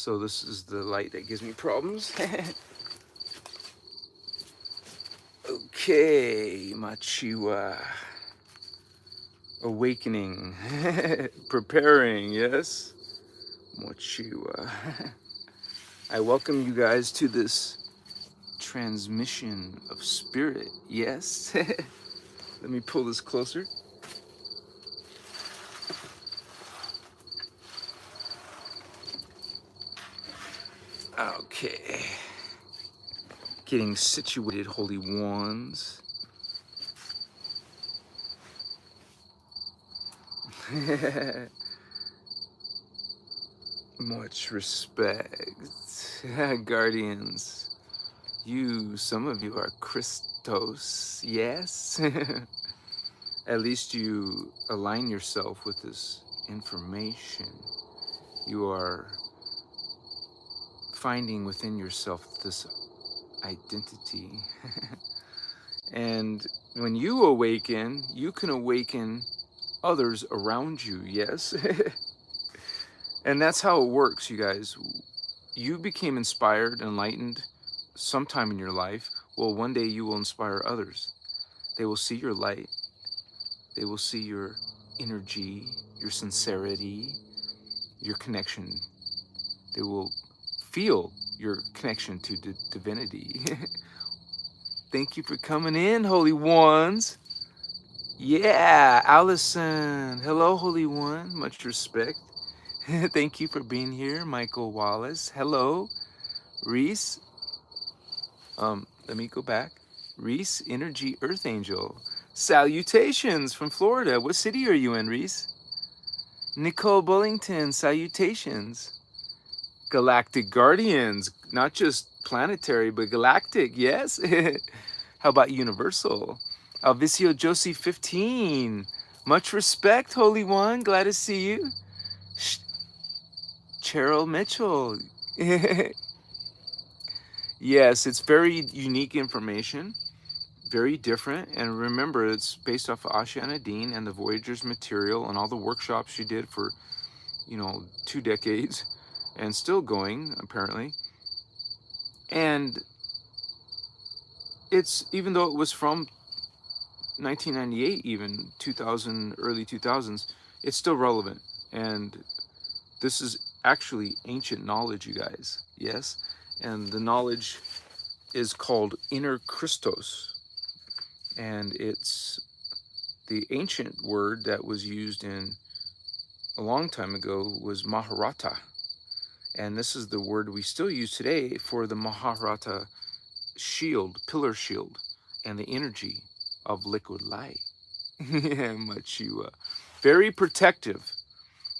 So this is the light that gives me problems. Okay, Machiwa. Awakening. Preparing, yes? Machiwa. I welcome you guys to this transmission of spirit, yes? Let me pull this closer. Okay. Getting situated, holy ones. Much respect. Guardians. Some of you are Krystos, yes? At least you align yourself with this information. You are finding within yourself this identity. And when you awaken, you can awaken others around you, yes? And that's how it works, you guys. You became inspired, enlightened sometime in your life. Well, one day you will inspire others. They will see your light. They will see your energy, your sincerity, your connection. They will feel your connection to divinity. Thank you for coming in, Holy Ones. Yeah, Allison. Hello, Holy One. Much respect. Thank you for being here, Michael Wallace. Hello, Reese. Let me go back. Reese, Energy Earth Angel. Salutations from Florida. What city are you in, Reese? Nicole Bullington, salutations. Galactic Guardians, not just planetary, but galactic, yes? How about Universal? Alvicio Josie 15. Much respect, Holy One. Glad to see you. Cheryl Mitchell. Yes, it's very unique information, very different. And remember, it's based off of Asha Dean and the Voyagers material and all the workshops she did for, 2 decades and still going, apparently. And it's, even though it was from 1998, even 2000, early 2000s, it's still relevant. And this is actually ancient knowledge, you guys. Yes. And the knowledge is called innerchristos. And it's the ancient word that was used in a long time ago was Maharata. And this is the word we still use today for the Maharata shield, pillar shield, and the energy of liquid light. Machiwa. Very protective.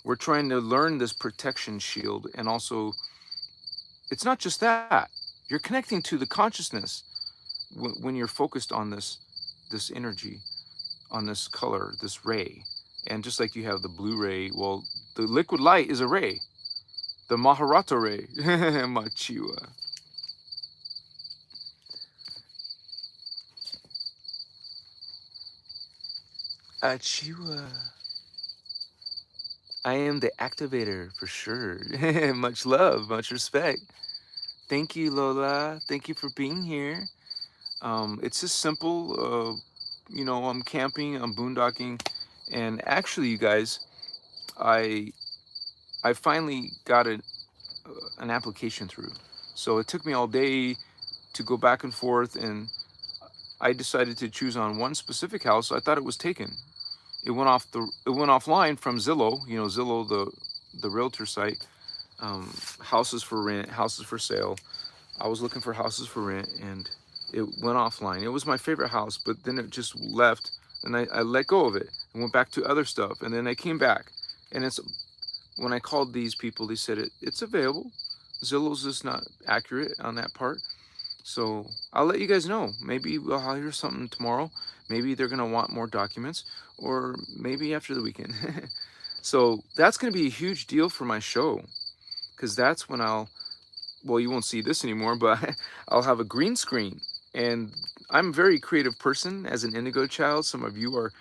We're trying to learn this protection shield, and also, it's not just that. You're connecting to the consciousness when you're focused on this energy, on this color, this ray. And just like you have the blue ray, well, the liquid light is a ray. The Maharata ray. Machiwa. Achiwa. I am the activator for sure. Much love, much respect. Thank you, Lola. Thank you for being here. It's just simple. I'm camping, I'm boondocking, and actually, you guys, I finally got an application through. So it took me all day to go back and forth, and I decided to choose on one specific house. I thought it was taken. It went offline from Zillow. Zillow, the realtor site. Houses for rent, houses for sale. I was looking for houses for rent, and it went offline. It was my favorite house, but then it just left, and I let go of it and went back to other stuff, and then I came back, and when I called these people, they said it's available. Zillow's just not accurate on that part. So I'll let you guys know. Maybe I'll hear something tomorrow. Maybe they're gonna want more documents, or maybe after the weekend. So that's gonna be a huge deal for my show, because that's when you won't see this anymore, but I'll have a green screen. And I'm a very creative person as an indigo child. Some of you are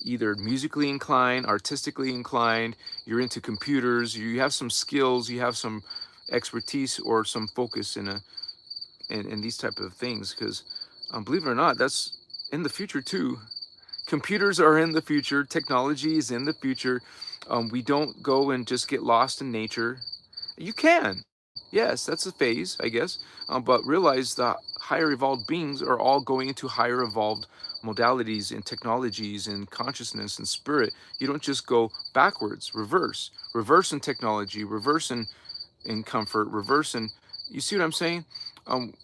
either musically inclined, artistically inclined, you're into computers, you have some skills, you have some expertise or some focus in these type of things, because believe it or not, that's in the future too. Computers are in the future. Technology is in the future. We don't go and just get lost in nature. You can, yes, that's a phase, I guess. But realize that higher evolved beings are all going into higher evolved modalities and technologies and consciousness and spirit. You don't just go backwards, reverse in technology, reverse in comfort, reverse in. You see what I'm saying? Um,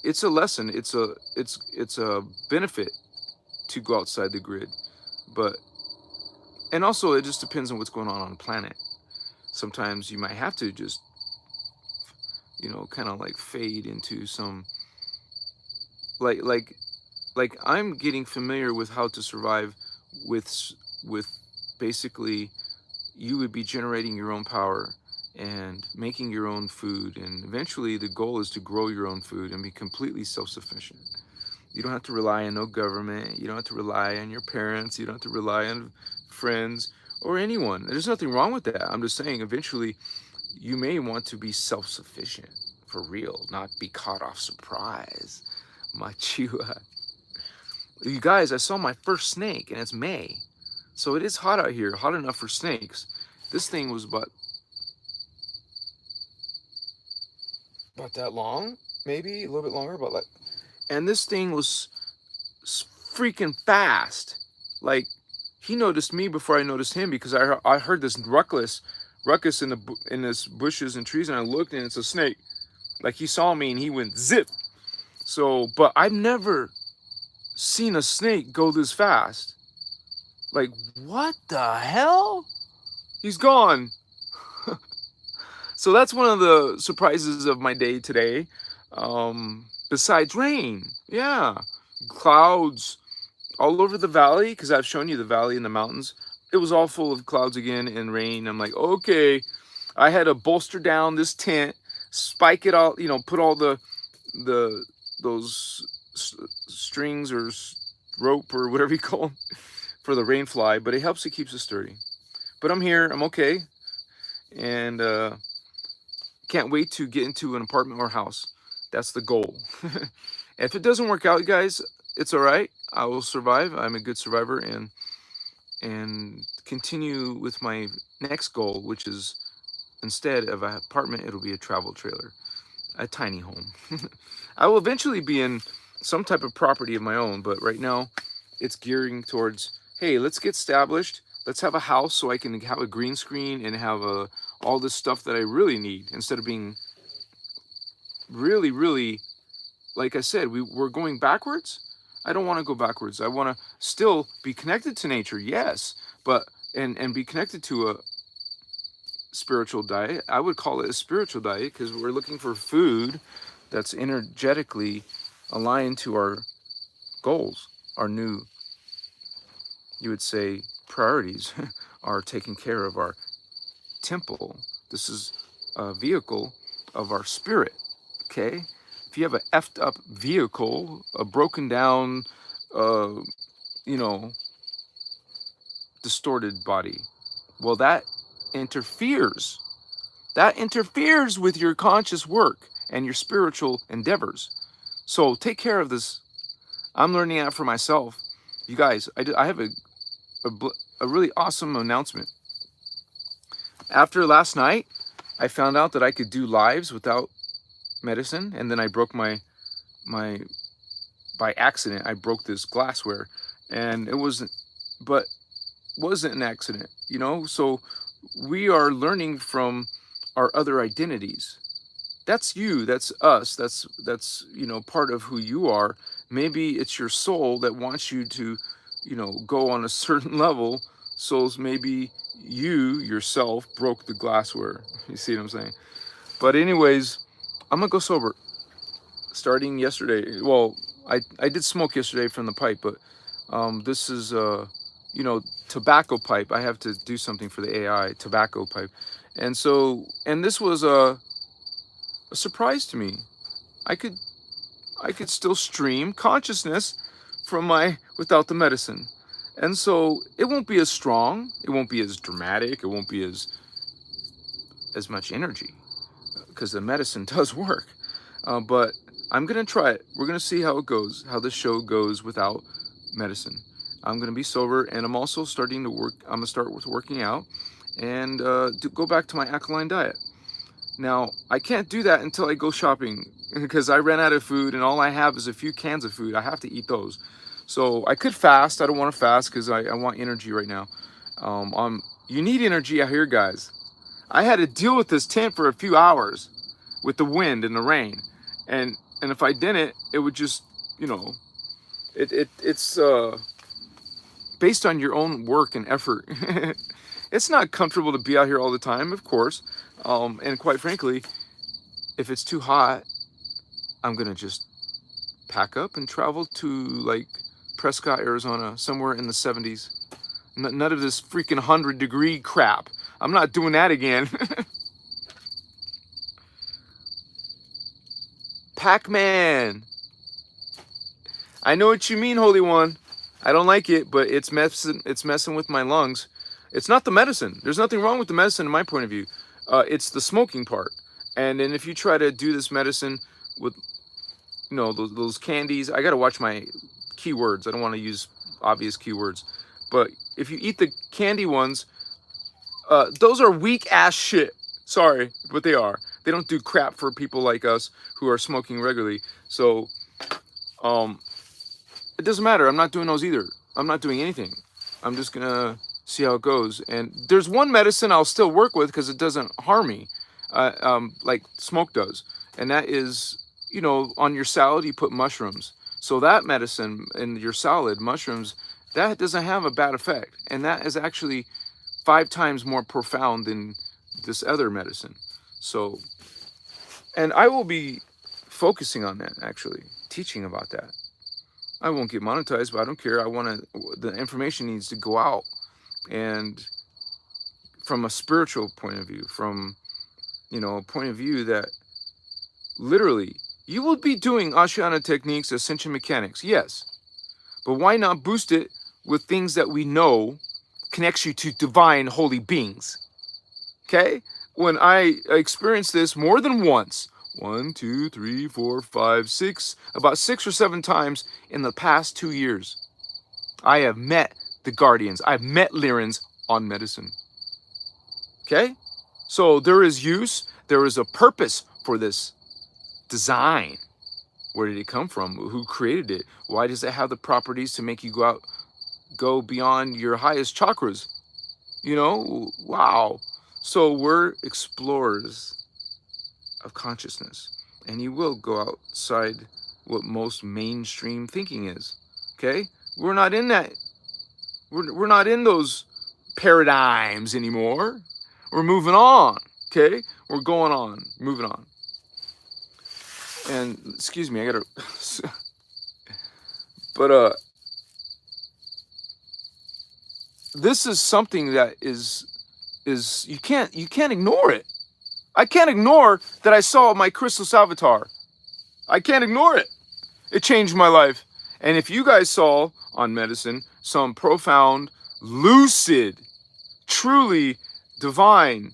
it's a lesson. It's a benefit to go outside the grid, but and also it just depends on what's going on the planet. Sometimes you might have to just kind of like fade into some like like I'm getting familiar with how to survive with basically you would be generating your own power and making your own food, and eventually the goal is to grow your own food and be completely self-sufficient. You don't have to rely on no government. You don't have to rely on your parents. You don't have to rely on friends or anyone. There's nothing wrong with that. I'm just saying eventually you may want to be self-sufficient for real, not be caught off surprise. Machua. You guys, I saw my first snake, and it's May. So it is hot out here, hot enough for snakes. This thing was about that long, maybe a little bit longer, but and this thing was freaking fast. Like, he noticed me before I noticed him, because I heard this ruckus in this bushes and trees, and I looked, and it's a snake. Like, he saw me and he went zip. So, but I've never seen a snake go this fast. Like, what the hell? He's gone. So that's one of the surprises of my day today. Besides rain, yeah, clouds all over the valley, because I've shown you the valley and the mountains. It was all full of clouds again and rain. I'm like, okay, I had to bolster down this tent, spike it all, put all those strings or rope or whatever you call them for the rain fly, but it helps, it keeps it sturdy. But I'm here, I'm okay, and can't wait to get into an apartment or house. That's the goal. If it doesn't work out, guys, it's all right. I will survive. I'm a good survivor, and continue with my next goal, which is, instead of an apartment, it'll be a travel trailer, a tiny home. I will eventually be in some type of property of my own, but right now it's gearing towards, hey, let's get established. Let's have a house so I can have a green screen and have all this stuff that I really need, instead of being really, really, like I said, we're going backwards. I don't want to go backwards. I want to still be connected to nature, yes, but and be connected to a spiritual diet. I would call it a spiritual diet, because we're looking for food that's energetically aligned to our goals, our new, you would say, priorities are taking care of our temple. This is a vehicle of our spirit, okay? If you have an effed up vehicle, a broken down, uh, you know, distorted body, well, that interferes. That interferes with your conscious work and your spiritual endeavors. So take care of this. I'm learning that for myself. You guys, I have a really awesome announcement. After last night, I found out that I could do lives without medicine, and then I broke my by accident. I broke this glassware, and it wasn't an accident, So we are learning from our other identities. That's you, that's us, that's part of who you are. Maybe it's your soul that wants you to go on a certain level. So maybe you yourself broke the glassware. You see what I'm saying? But anyways, I'm gonna go sober starting yesterday. Well, I did smoke yesterday from the pipe, but this is tobacco pipe. I have to do something for the AI tobacco pipe, and this was a surprise to me. I could still stream consciousness from without the medicine. And so it won't be as strong, it won't be as dramatic, it won't be as much energy, because the medicine does work. But I'm gonna try it. We're gonna see how it goes, how this show goes without medicine. I'm gonna be sober, and I'm also starting to work. I'm gonna start with working out, and go back to my alkaline diet. Now, I can't do that until I go shopping because I ran out of food, and all I have is a few cans of food. I have to eat those. So I could fast. I don't want to fast because I want energy right now. You need energy out here, guys. I had to deal with this tent for a few hours with the wind and the rain, and if I didn't, it would just, you know, it's based on your own work and effort. It's not comfortable to be out here all the time, of course, and quite frankly, if it's too hot, I'm gonna just pack up and travel to like Prescott, Arizona, somewhere in the 70s. None of this freaking 100-degree crap. I'm not doing that again. Pac-Man. I know what you mean, Holy One. I don't like it, but it's messing with my lungs. It's not the medicine. There's nothing wrong with the medicine in my point of view. It's the smoking part. And then if you try to do this medicine with, you know, those candies, I got to watch my keywords. I don't want to use obvious keywords. But if you eat the candy ones, those are weak ass shit. Sorry, but they are. They don't do crap for people like us who are smoking regularly. So, it doesn't matter. I'm not doing those either. I'm not doing anything. I'm just gonna see how it goes. And there's one medicine I'll still work with because it doesn't harm me, like smoke does. And that is, you know, on your salad you put mushrooms. So that medicine in your salad, mushrooms, that doesn't have a bad effect. And that is actually 5 times more profound than this other medicine. So, and I will be focusing on that, actually, teaching about that. I won't get monetized, but I don't care. I want to, the information needs to go out. And from a spiritual point of view, from, you know, a point of view that literally you will be doing Ashiana techniques, ascension mechanics, yes. But why not boost it with things that we know connects you to divine holy beings? Okay? When I experienced this more than once, 1, 2, 3, 4, 5, 6, about 6 or 7 times in the past 2 years, I have met the guardians. I've met Lyrans on medicine. Okay? So there is use, there is a purpose for this design. Where did it come from? Who created it? Why does it have the properties to make you go beyond your highest chakras? You know, wow. So we're explorers of consciousness, and you will go outside what most mainstream thinking is. Okay? We're not in that. We're not in those paradigms anymore. We're moving on. Okay? We're going on, moving on. And excuse me, I gotta. But this is something that is you can't ignore it. I can't ignore that I saw my Krystos avatar. I can't ignore it. It changed my life. And if you guys saw on medicine some profound, lucid, truly divine,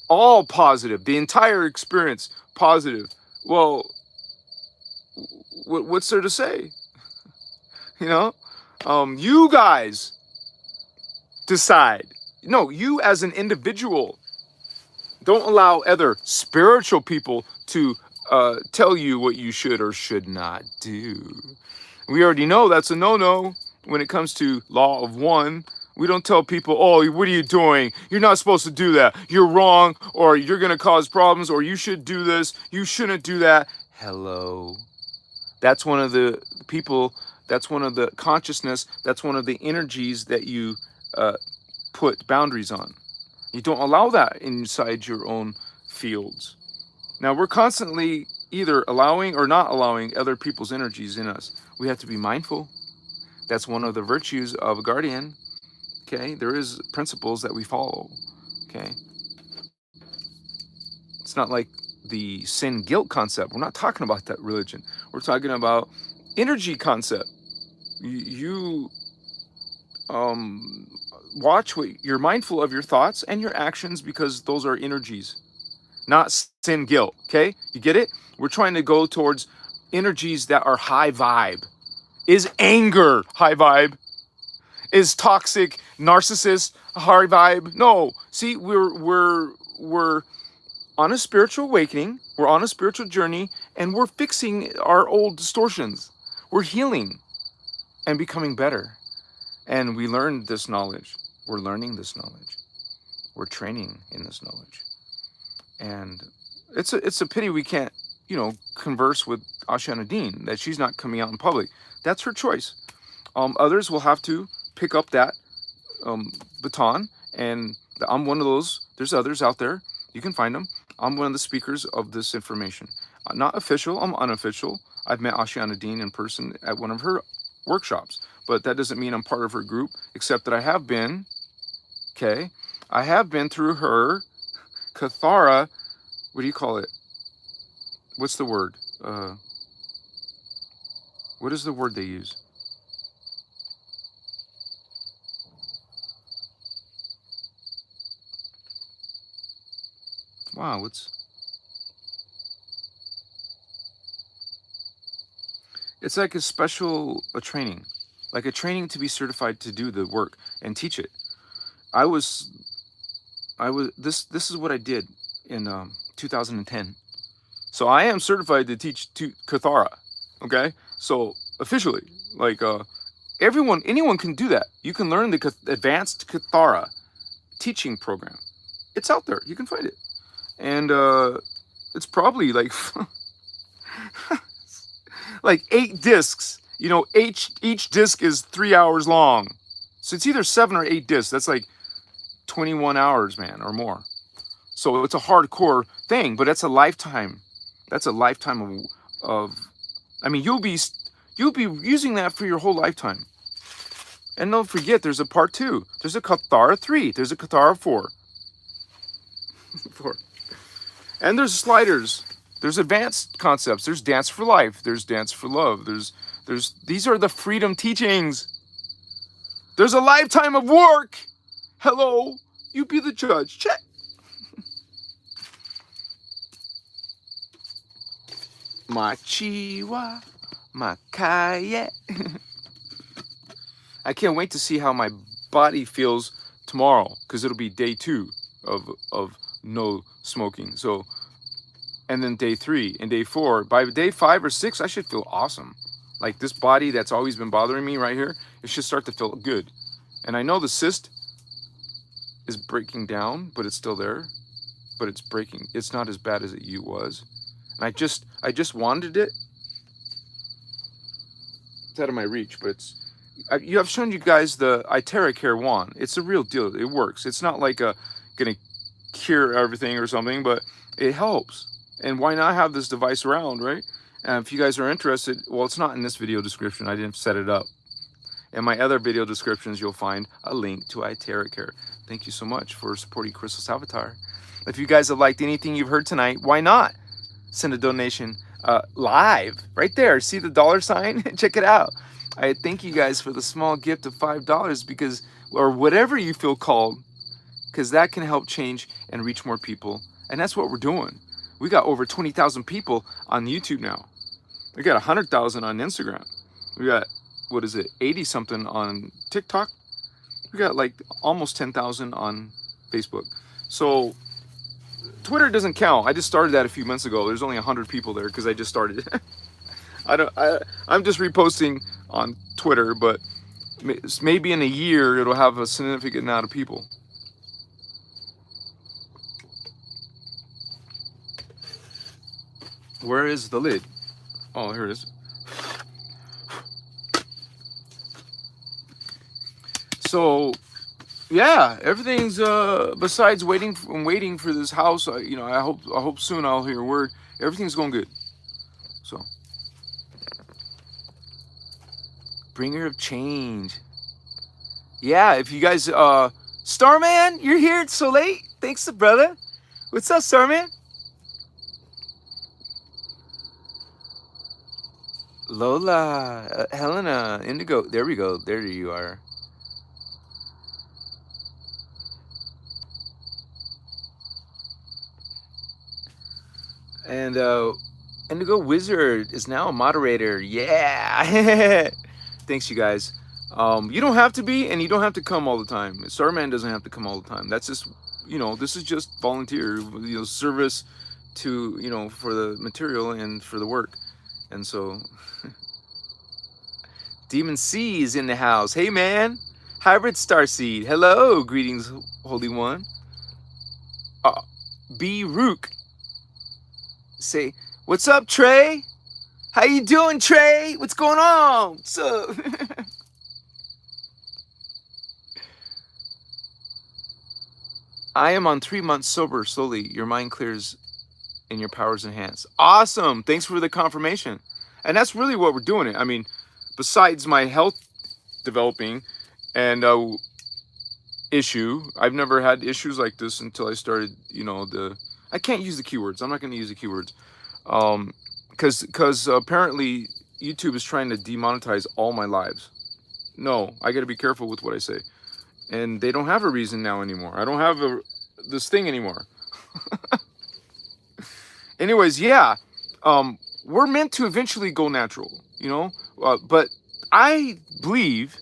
all positive, the entire experience positive, well, what's there to say? You know, you guys decide. No, you as an individual. Don't allow other spiritual people to tell you what you should or should not do. We already know that's a no-no when it comes to law of one. We don't tell people, oh, what are you doing? You're not supposed to do that. You're wrong, or you're going to cause problems, or you should do this. You shouldn't do that. Hello. That's one of the people, that's one of the consciousness, that's one of the energies that you put boundaries on. You don't allow that inside your own fields. Now, we're constantly either allowing or not allowing other people's energies in us. We have to be mindful. That's one of the virtues of a guardian. Okay, there is principles that we follow. Okay, it's not like the sin guilt concept. We're not talking about that religion. We're talking about energy concept. You watch what you're mindful of your thoughts and your actions, because those are energies, not sin, guilt. Okay, you get it? We're trying to go towards energies that are high vibe. Is anger high vibe? Is toxic narcissist high vibe? No. See, we're on a spiritual awakening. We're on a spiritual journey, and we're fixing our old distortions. We're healing and becoming better. And we learned this knowledge. We're learning this knowledge. We're training in this knowledge. And it's a pity we can't, converse with Ashana Dean, that she's not coming out in public. That's her choice. Others will have to pick up that baton, and I'm one of those. There's others out there. You can find them. I'm one of the speakers of this information. I'm not official. I'm unofficial. I've met Ashana Dean in person at one of her workshops, but that doesn't mean I'm part of her group, except that I have been, okay? I have been through her Kathara, what do you call it? What's the word? What is the word they use? Wow, it's like a training, like a training to be certified to do the work and teach it. This is what I did in 2010. So I am certified to teach Kathara. Okay, so officially, like anyone can do that. You can learn the advanced Kathara teaching program. It's out there. You can find it, and it's probably like like 8 discs. Each disc is 3 hours long, so it's either 7 or 8 discs. That's like 21 hours, man, or more. So it's a hardcore thing, but that's a lifetime. That's a lifetime of I mean, you'll be using that for your whole lifetime. And don't forget, there's a part 2. There's a Kathara 3. There's a Kathara 4. 4. And there's sliders. There's advanced concepts. There's dance for life. There's dance for love. These are the freedom teachings. There's a lifetime of work. Hello, you be the judge. Check. Machiwa, Makaya. I can't wait to see how my body feels tomorrow, because it'll be day 2 of no smoking. So, and then day 3 and day 4. By day 5 or 6, I should feel awesome. Like this body that's always been bothering me right here, it should start to feel good. And I know the cyst is breaking down, but it's still there. But it's breaking. It's not as bad as it was. And I just wanted it. It's out of my reach, but I've shown you guys the iTeraCare wand. It's a real deal. It works. It's not like gonna cure everything or something, but it helps. And why not have this device around, right? And if you guys are interested, well, it's not in this video description. I didn't set it up. In my other video descriptions, you'll find a link to iTeraCare. Thank you so much for supporting Krystos Avatar. If you guys have liked anything you've heard tonight, why not send a donation live right there? See the $sign? Check it out. I thank you guys for the small gift of $5 because, or whatever you feel called, because that can help change and reach more people. And that's what we're doing. We got over 20,000 people on YouTube now. We got 100,000 on Instagram. We got, 80 something on TikTok. We got like almost 10,000 on Facebook. So Twitter doesn't count. I just started that a few months ago. There's only 100 people there because I just started. I'm just reposting on Twitter, but maybe in a year it'll have a significant amount of people. Where is the lid? Oh, here it is. So, yeah, everything's besides waiting for this house. I hope soon I'll hear word. Everything's going good. So, bringer of change. Yeah, if you guys, Starman, you're here. It's so late. Thanks, brother. What's up, Starman? Lola, Helena, Indigo. There we go. There you are. And Indigo Wizard is now a moderator. Yeah. Thanks, you guys. You don't have to be, and you don't have to come all the time. Starman doesn't have to come all the time. That's just, this is just volunteer, service to, for the material and for the work. And so, Demon C is in the house. Hey, man. Hybrid Starseed. Hello. Greetings, Holy One. B. Rook. Say, what's up, Trey? How you doing, Trey? What's going on? What's up? I am on 3 months sober slowly. Your mind clears and your powers enhance. Awesome. Thanks for the confirmation. And that's really what we're doing. I mean, besides my health developing and issue, I've never had issues like this until I started, I can't use the keywords. I'm not going to use the keywords. Because apparently YouTube is trying to demonetize all my lives. No, I got to be careful with what I say. And they don't have a reason now anymore. I don't have this thing anymore. Anyways, yeah, we're meant to eventually go natural, but I believe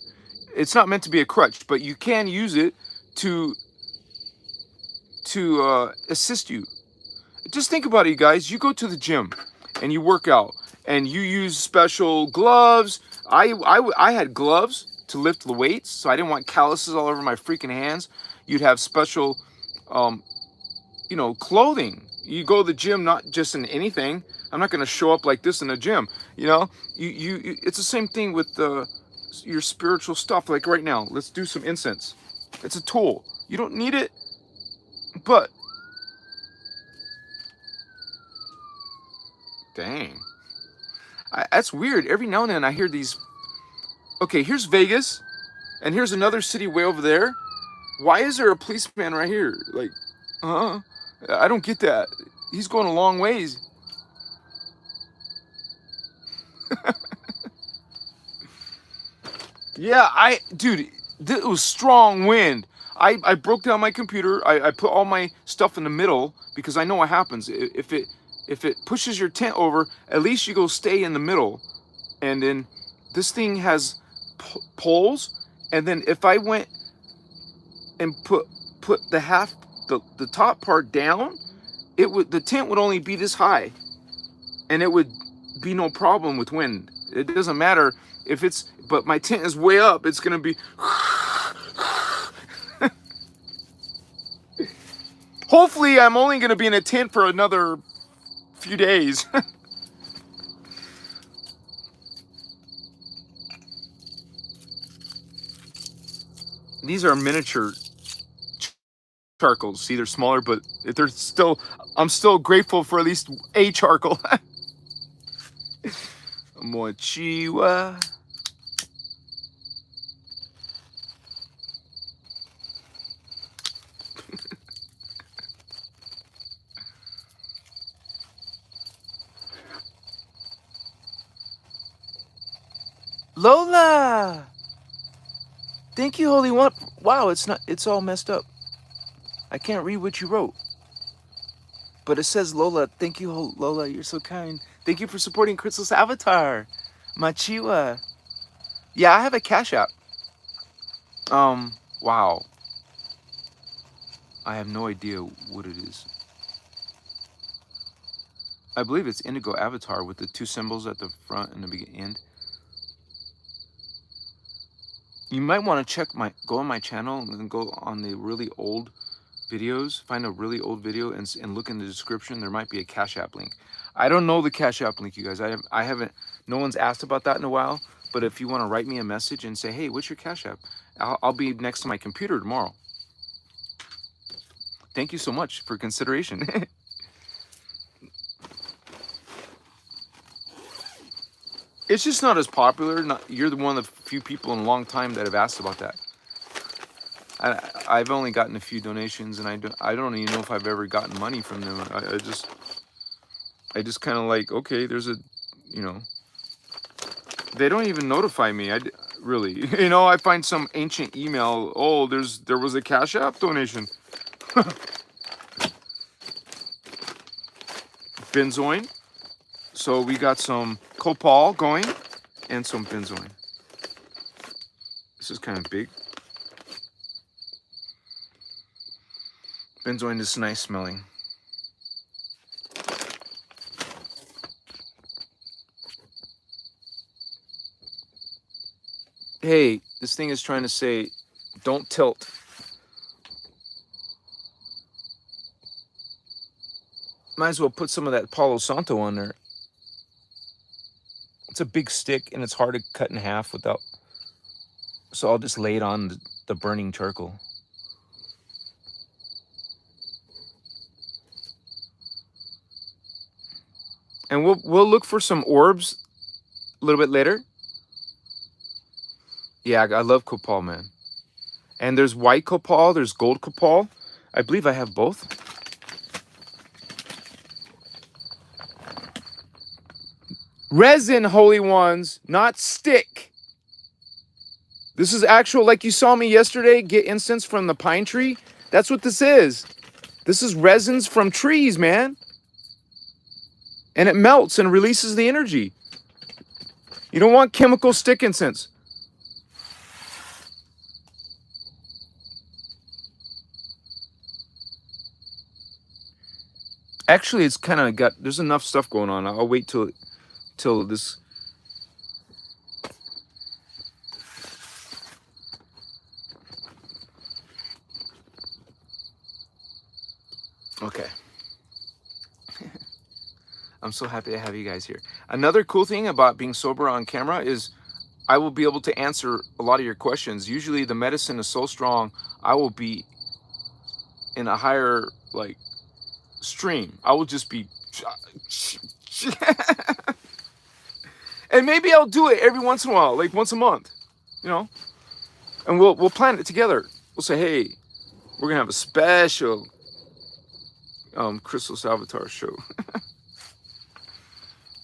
it's not meant to be a crutch, but you can use it to assist you. Just think about it, you guys. You go to the gym and you work out and you use special gloves. I had gloves to lift the weights, so I didn't want calluses all over my freaking hands. You'd have special, clothing. You go to the gym, not just in anything. I'm not going to show up like this in the gym. You it's the same thing with your spiritual stuff. Like right now, let's do some incense. It's a tool. You don't need it, but dang, that's weird. Every now and then I hear these. Okay, here's Vegas, and here's another city way over there. Why is there a policeman right here? Like, I don't get that. He's going a long ways. Yeah, dude, it was strong wind. I broke down my computer. I put all my stuff in the middle because I know what happens. If it pushes your tent over, at least you go stay in the middle. And then this thing has poles. And then if I went and put the top part down, the tent would only be this high, and it would be no problem with wind. It doesn't matter if but my tent is way up. It's gonna be. Hopefully, I'm only gonna be in a tent for another few days. These are miniature charcoals. See, they're smaller, but I'm still grateful for at least a charcoal. Mochiwa. Lola! Thank you, Holy One. Wow, it's all messed up. I can't read what you wrote. But it says Lola. Thank you, Lola. You're so kind. Thank you for supporting Krystos' avatar. Machiwa. Yeah, I have a Cash App. Wow. I have no idea what it is. I believe it's Indigo Avatar with the two symbols at the front and the end. You might want to go on my channel and go on the really old videos, find a really old video and look in the description. There might be a Cash App link. I don't know the Cash App link, you guys. I haven't, no one's asked about that in a while, but if you want to write me a message and say, hey, what's your Cash App? I'll be next to my computer tomorrow. Thank you so much for consideration. It's just not as popular. You're one of the few people in a long time that have asked about that. I've only gotten a few donations, and I don't even know if I've ever gotten money from them. I just kind of like, okay, there's a, they don't even notify me. Really, I find some ancient email. Oh, there was a Cash App donation. benzoin. So we got some copal going and some benzoin. This is kind of big. Benzoin is nice smelling. Hey, this thing is trying to say, don't tilt. Might as well put some of that Palo Santo on there. It's a big stick and it's hard to cut in half without, so I'll just lay it on the burning charcoal. And we'll look for some orbs a little bit later. Yeah, I love copal, man. And there's white copal, there's gold copal. I believe I have both. Resin, holy ones, not stick. This is actual, like you saw me yesterday get incense from the pine tree. That's what this is. This is resins from trees, man. And it melts and releases the energy. You don't want chemical stick incense. Actually, it's kind of got, there's enough stuff going on. I'll wait till this. Okay. I'm so happy to have you guys here. Another cool thing about being sober on camera is I will be able to answer a lot of your questions. Usually the medicine is so strong, I will be in a higher, like, stream. I will just be and maybe I'll do it every once in a while, like once a month, you know, and we'll plan it together. We'll say, hey, we're gonna have a special Krystos Avatar show.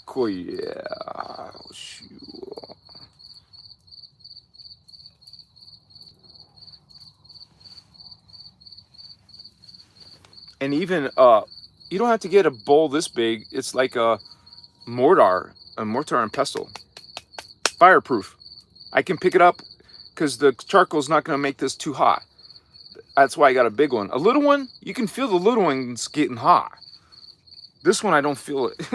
Cool, yeah, sure. And even you don't have to get a bowl this big. It's like a mortar and pestle, fireproof. I can pick it up because the charcoal is not going to make this too hot. That's why I got a big one. A little one, you can feel the little ones getting hot. This one, I don't feel it.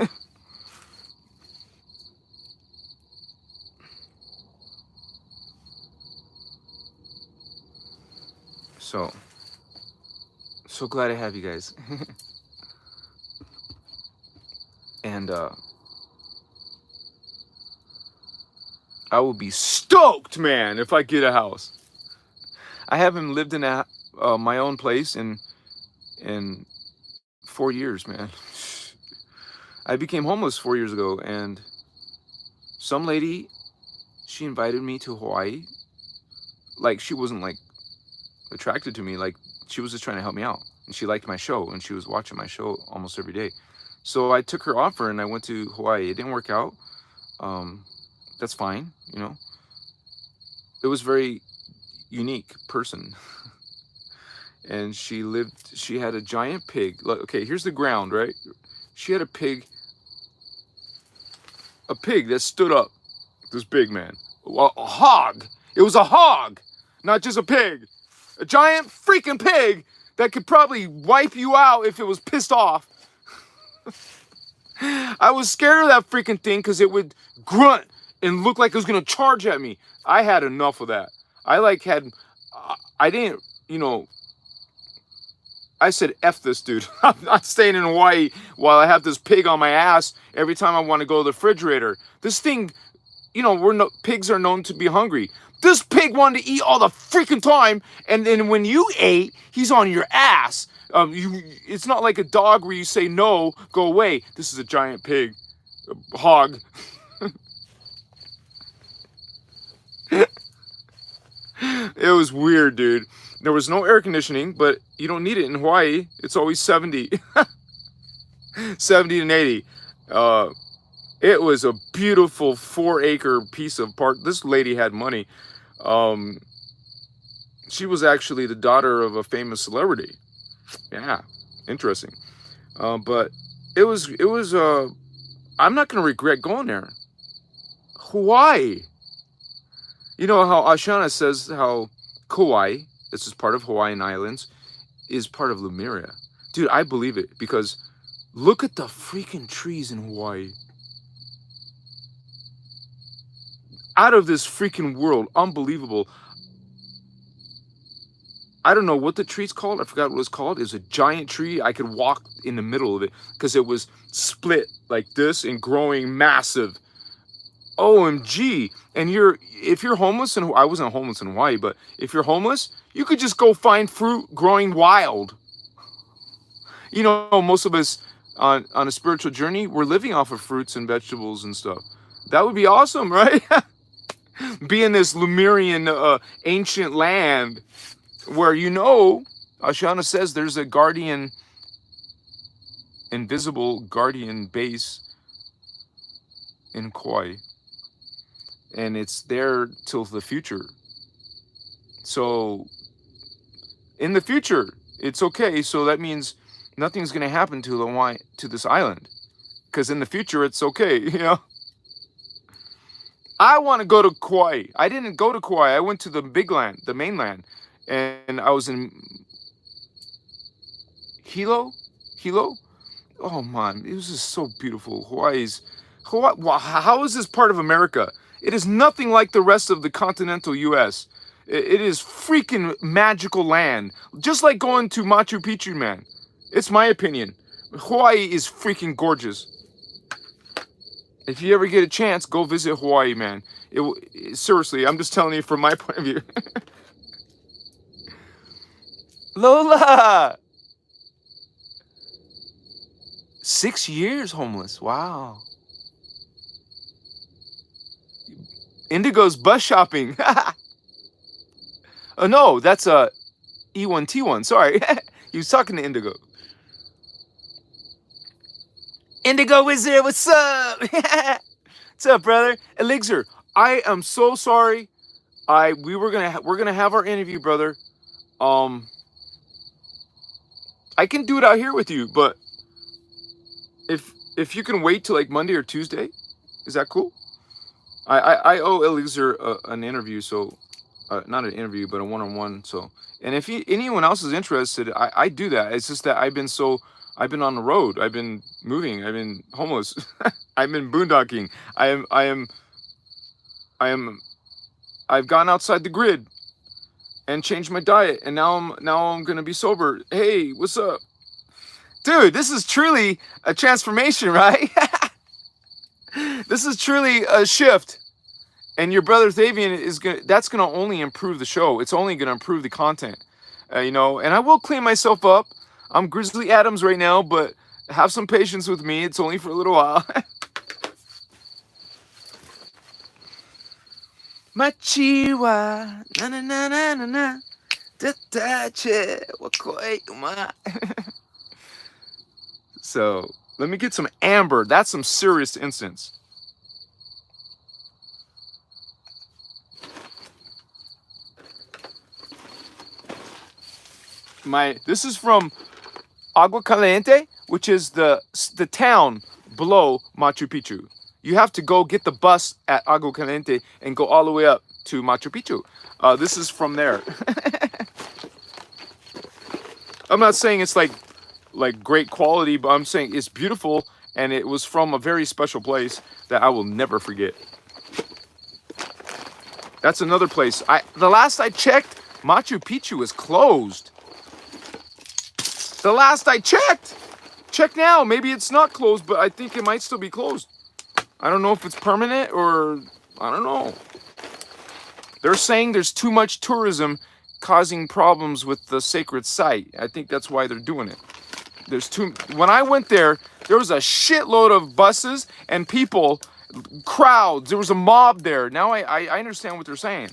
So glad to have you guys. And I will be stoked, man, if I get a house. I haven't lived in my own place in 4 years, man. I became homeless 4 years ago, and some lady, she invited me to Hawaii. Like, she wasn't like attracted to me, like she was just trying to help me out, and she liked my show, and she was watching my show almost every day. So I took her offer and I went to Hawaii. It didn't work out. That's fine, you know. It was very unique person. And she had a giant pig. Look, okay, here's the ground, right? She had a pig that stood up. This big, man. A hog. It was a hog, not just a pig. A giant freaking pig that could probably wipe you out if it was pissed off. I was scared of that freaking thing because it would grunt and look like it was gonna charge at me. I had enough of that. I didn't, you know, I said, F this dude. I'm not staying in Hawaii while I have this pig on my ass every time I want to go to the refrigerator. This thing, you know, pigs are known to be hungry. This pig wanted to eat all the freaking time, and then when you ate, he's on your ass. It's not like a dog where you say no, go away. This is a giant pig, a hog. It was weird, dude. There was no air conditioning, but you don't need it in Hawaii. It's always 70. 70 and 80. It was a beautiful 4-acre piece of park. This lady had money. She was actually the daughter of a famous celebrity. Yeah, interesting. But I'm not gonna regret going there. Hawaii. You know how Ashana says how Kauai, this is part of Hawaiian Islands, is part of Lemuria. Dude, I believe it because look at the freaking trees in Hawaii. Out of this freaking world, unbelievable. I don't know what the tree's called. I forgot what it's called. It's a giant tree. I could walk in the middle of it because it was split like this and growing massive. OMG. And if you're homeless, and I wasn't homeless in Hawaii, but if you're homeless, you could just go find fruit growing wild. You know, most of us on a spiritual journey, we're living off of fruits and vegetables and stuff. That would be awesome, right? Be in this Lemurian ancient land where, you know, Ashana says there's a guardian, invisible guardian base in Kauai. And it's there till the future. So in the future, it's okay. So that means nothing's going to happen to this island. Because in the future, it's okay, you know. I want to go to Kauai. I didn't go to Kauai. I went to the big land, the mainland. And I was in Hilo. Oh man, it was just so beautiful. Hawaii. Wow, how is this part of America? It is nothing like the rest of the continental U.S. It is freaking magical land. Just like going to Machu Picchu, man. It's my opinion. Hawaii is freaking gorgeous. If you ever get a chance, go visit Hawaii, man. Seriously, I'm just telling you from my point of view. Lola! 6 years homeless. Wow. Indigo's bus shopping. Oh no, that's a E1T1. Sorry. He was talking to Indigo. Indigo Wizard, what's up? What's up, brother? Elixir, I am so sorry. We're gonna have our interview, brother. I can do it out here with you, but if you can wait till like Monday or Tuesday, is that cool? I owe Elixir an interview, so not an interview, but a one-on-one. So, and if anyone else is interested, I do that. It's just that I've been on the road. I've been moving. I've been homeless. I've been boondocking. I've gone outside the grid and changed my diet, and now I'm gonna be sober. Hey, what's up, dude? This is truly a transformation, right? This is truly a shift, and your brother Thavian that's gonna only improve the show. It's only gonna improve the content, you know. And I will clean myself up. I'm Grizzly Adams right now, but have some patience with me. It's only for a little while. Machiwa, na na na na na na, tatache, wakoi uma. So let me get some amber. That's some serious incense. This is from Agua Caliente, which is the town below Machu Picchu. You have to go get the bus at Agua Caliente and go all the way up to Machu Picchu. This is from there. I'm not saying it's like great quality, but I'm saying it's beautiful, and it was from a very special place that I will never forget. That's another place. The last I checked, Machu Picchu is closed. The last I checked. Check now. Maybe it's not closed, but I think it might still be closed. I don't know if it's permanent or I don't know. They're saying there's too much tourism causing problems with the sacred site. I think that's why they're doing it. When I went there was a shitload of buses and people, crowds. There was a mob there. Now I understand what they're saying.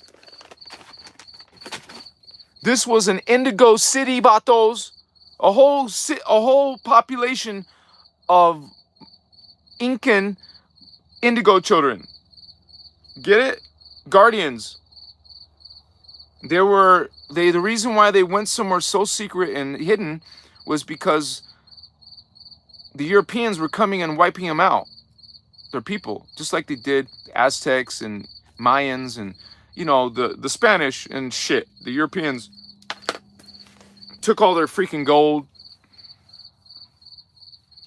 This was an indigo city, batos. A whole population of Incan indigo children. Get it? Guardians. The reason why they went somewhere so secret and hidden was because the Europeans were coming and wiping them out, their people, just like they did the Aztecs and Mayans and, you know, the Spanish and shit. The Europeans took all their freaking gold.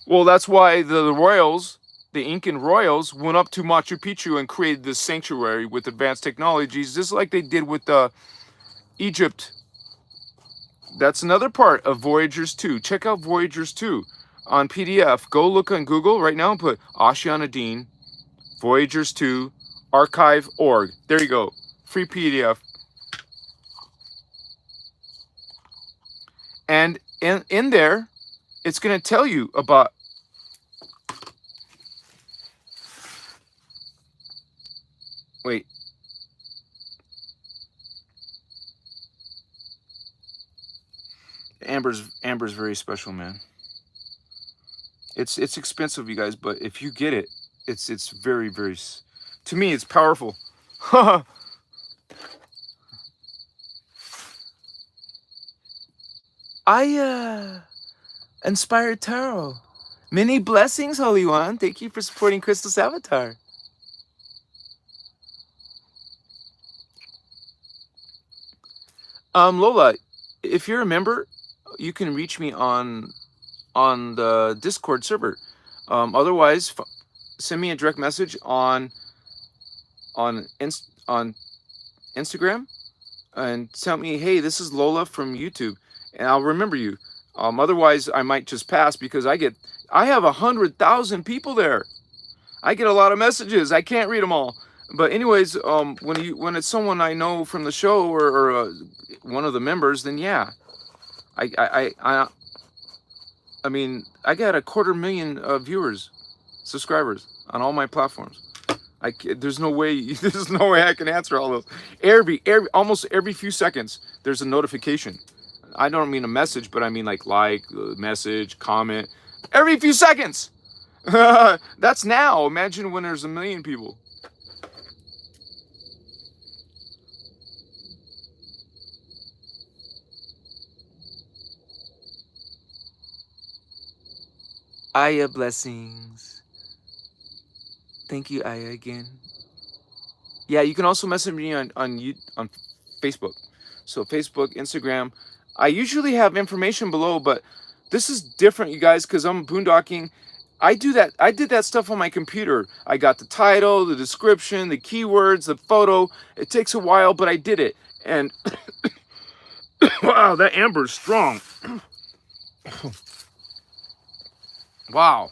Well, that's why the royals, the Incan royals, went up to Machu Picchu and created this sanctuary with advanced technologies, just like they did with Egypt. That's another part of Voyagers 2. Check out Voyagers 2 on PDF. Go look on Google right now and put Ashiana Dean, Voyagers 2, archive.org. There you go. Free PDF. And in there, it's going to tell you about... Wait. Amber's very special, man. It's expensive, you guys, but if you get it, it's very, very... To me, it's powerful. Inspired Tarot. Many blessings, Holy One. Thank you for supporting Christos Avatar. Lola, if you're a member, you can reach me on the Discord server. Otherwise, send me a direct message on Instagram and tell me, hey, this is Lola from YouTube, and I'll remember you. Otherwise, I might just pass because I have 100,000 people there. I get a lot of messages. I can't read them all. But anyways, when it's someone I know from the show or one of the members, then yeah, I mean, I got 250,000 viewers, subscribers on all my platforms. There's no way I can answer all those. Almost every few seconds, there's a notification. I don't mean a message, but I mean like message, comment, every few seconds. That's now. Imagine when there's 1 million people. Aya blessings. Thank you, Aya, again. Yeah, you can also message me on Facebook. So Facebook, Instagram. I usually have information below, but this is different, you guys, because I'm boondocking. I did that stuff on my computer. I got the title, the description, the keywords, the photo. It takes a while, but I did it. And wow, that amber is strong. Wow.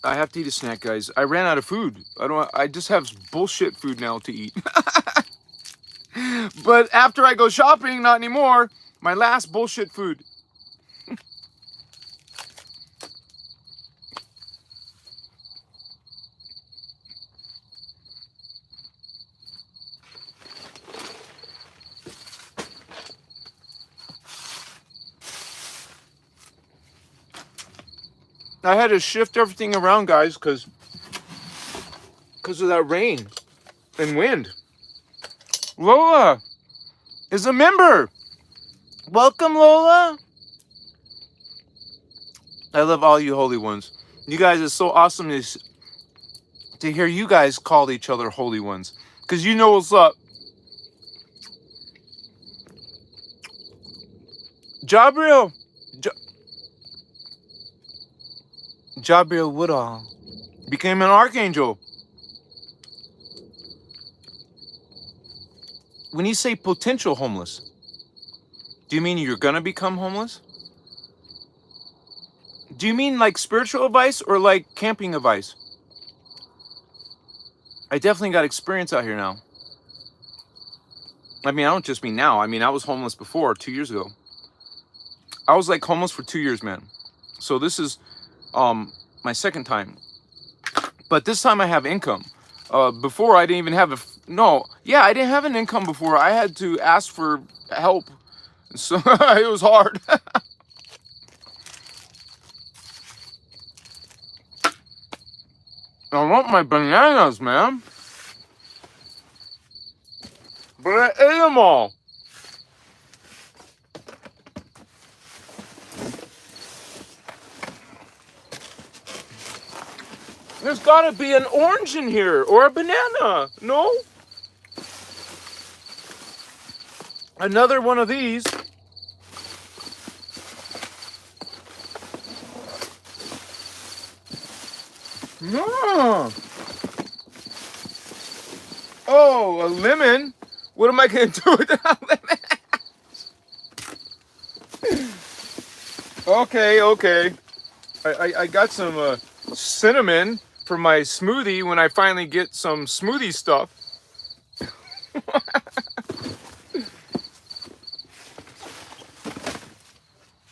I have to eat a snack, guys. I ran out of food. I just have bullshit food now to eat. But after I go shopping, not anymore. My last bullshit food. I had to shift everything around, guys, because of that rain and wind. Lola is a member. Welcome, Lola. I love all you holy ones. You guys, it's so awesome to hear you guys call each other holy ones, because you know what's up. Jabriel Woodall became an archangel. When you say potential homeless, do you mean you're gonna become homeless? Do you mean like spiritual advice or like camping advice? I definitely got experience out here now. I mean, I don't just mean now. I mean, I was homeless before, 2 years ago. I was like homeless for 2 years, man. So this is my second time. But this time I have income. Before I didn't even have I didn't have an income before. I had to ask for help. So it was hard. I want my bananas, man. But I ate them all. There's gotta be an orange in here, or a banana, no? Another one of these. No. Oh, a lemon? What am I gonna do with that lemon? Okay. I got some cinnamon for my smoothie when I finally get some smoothie stuff.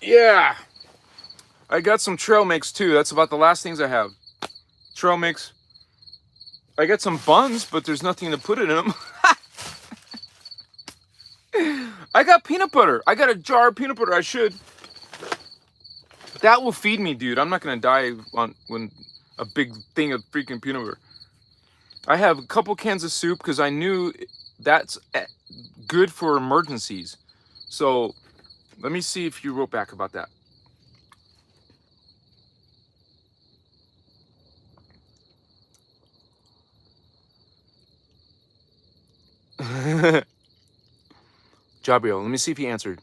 Yeah. I got some trail mix too. That's about the last things I have. Trail mix. I got some buns, but there's nothing to put in them. I got peanut butter. I got a jar of peanut butter. I should. That will feed me, dude. I'm not gonna die on when a big thing of freaking peanut butter. I have a couple cans of soup because I knew that's good for emergencies. So let me see if you wrote back about that. Jabriel, let me see if he answered.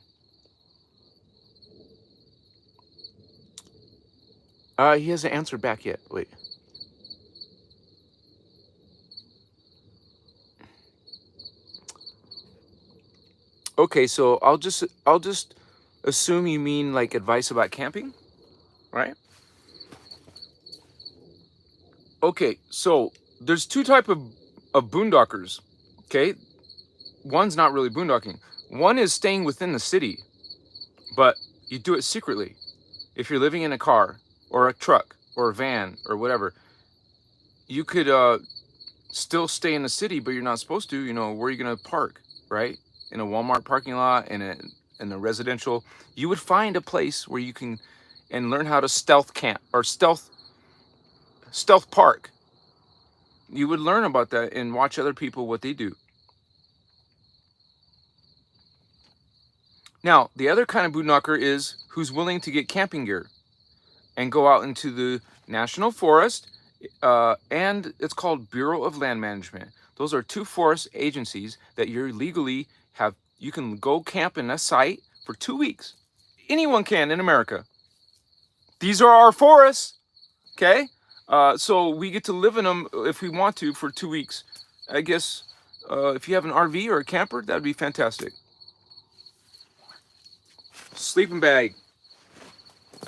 He hasn't answered back yet. Wait. Okay, so I'll just assume you mean like advice about camping, right? Okay, so there's two type of boondockers. Okay, one's not really boondocking. One is staying within the city, but you do it secretly. If you're living in a car or a truck or a van or whatever, you could still stay in the city, but you're not supposed to. You know, where are you gonna park, right? In a Walmart parking lot, in a residential. You would find a place where you can and learn how to stealth camp or stealth park. You would learn about that and watch other people what they do. Now, the other kind of boondogger is who's willing to get camping gear and go out into the national forest, and it's called Bureau of Land Management. Those are two forest agencies that you're legally have. You can go camp in a site for 2 weeks. Anyone can in America. These are our forests, okay? So we get to live in them if we want to for 2 weeks. I guess if you have an RV or a camper, that'd be fantastic. Sleeping bag.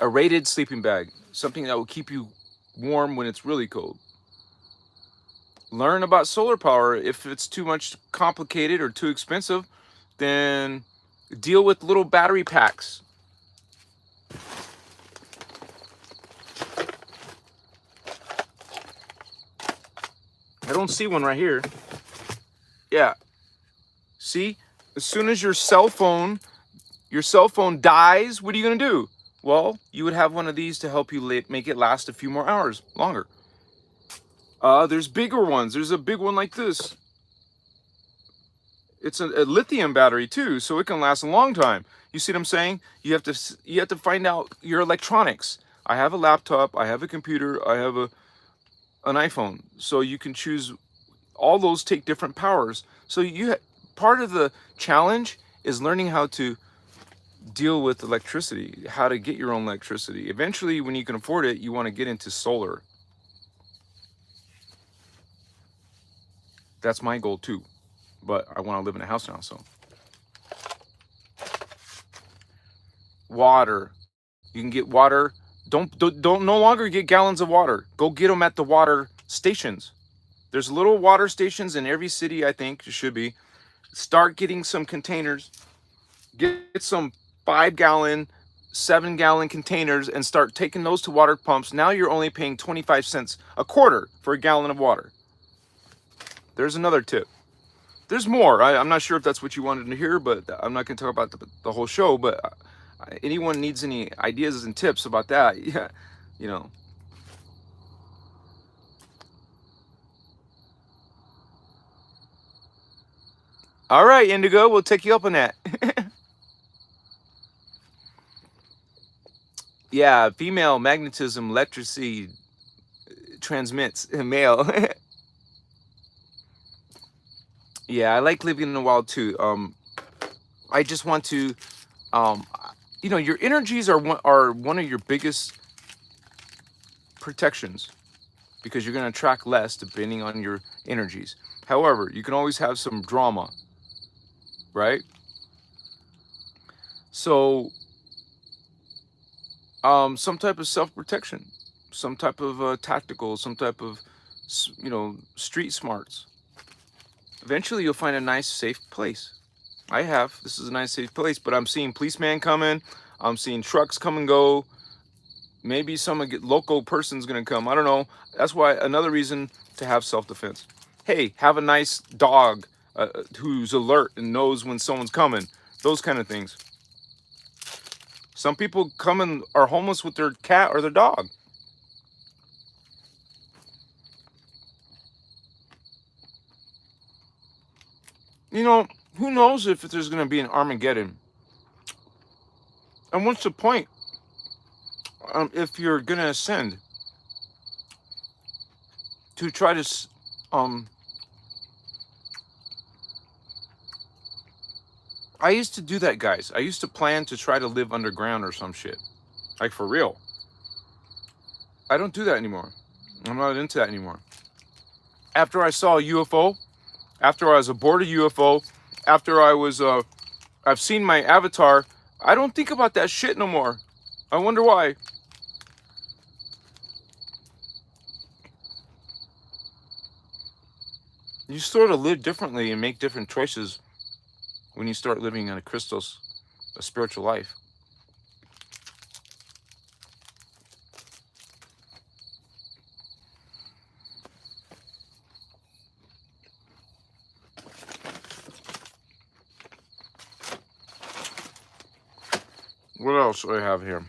A rated sleeping bag. Something that will keep you warm when it's really cold. Learn about solar power. If it's too much complicated or too expensive, then deal with little battery packs. I don't see one right here. Yeah. See? As soon as your cell phone dies, what are you going to do? Well, you would have one of these to help you make it last a few more hours longer. There's bigger ones. There's a big one like this. It's a lithium battery too, so it can last a long time. You see what I'm saying? You have to find out your electronics. I have a laptop, I have a computer, I have an iPhone. So you can choose. All those take different powers. So part of the challenge is learning how to deal with electricity, how to get your own electricity. Eventually, when you can afford it, you want to get into solar. That's my goal too, but I want to live in a house now, so. Water. You can get water. Don't no longer get gallons of water. Go get them at the water stations. There's little water stations in every city, I think. It should be. Start getting some containers. Get some 5-gallon, 7-gallon containers and start taking those to water pumps. Now you're only paying 25 cents a quarter for a gallon of water. There's another tip. There's more. I'm not sure if that's what you wanted to hear, but I'm not going to talk about the whole show. But anyone needs any ideas and tips about that, yeah, you know. All right, Indigo, we'll take you up on that. Yeah, female magnetism, electricity, transmits mail. Yeah, I like living in the wild too. I just want to, you know, your energies are one of your biggest protections, because you're going to attract less depending on your energies. However, you can always have some drama, right? So, some type of self-protection, some type of tactical, some type of, you know, street smarts. Eventually, you'll find a nice, safe place. I have. This is a nice, safe place, but I'm seeing policemen coming. I'm seeing trucks come and go. Maybe some local person's gonna come. I don't know. That's why another reason to have self-defense. Hey, have a nice dog who's alert and knows when someone's coming. Those kind of things. Some people come and are homeless with their cat or their dog. You know, who knows if there's gonna be an Armageddon? And what's the point if you're gonna ascend to try to I used to do that, guys. I used to plan to try to live underground or some shit. Like, for real. I don't do that anymore. I'm not into that anymore. After I saw a UFO, after I was aboard a UFO, after I've seen my avatar, I don't think about that shit no more. I wonder why. You sort of live differently and make different choices when you start living in a Krystos, a spiritual life. What else do I have here?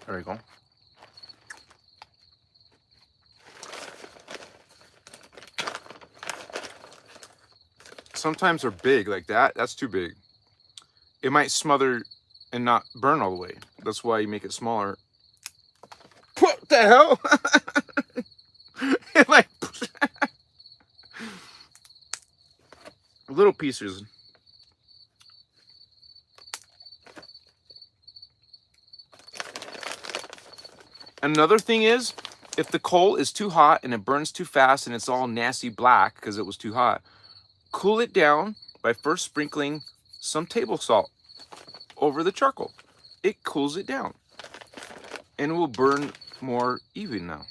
There we go. Sometimes they're big like that. That's too big. It might smother and not burn all the way. That's why you make it smaller. What the hell? Like little pieces. Another thing is, if the coal is too hot and it burns too fast and it's all nasty black because it was too hot, cool it down by first sprinkling some table salt over the charcoal. It cools it down and it will burn more even now.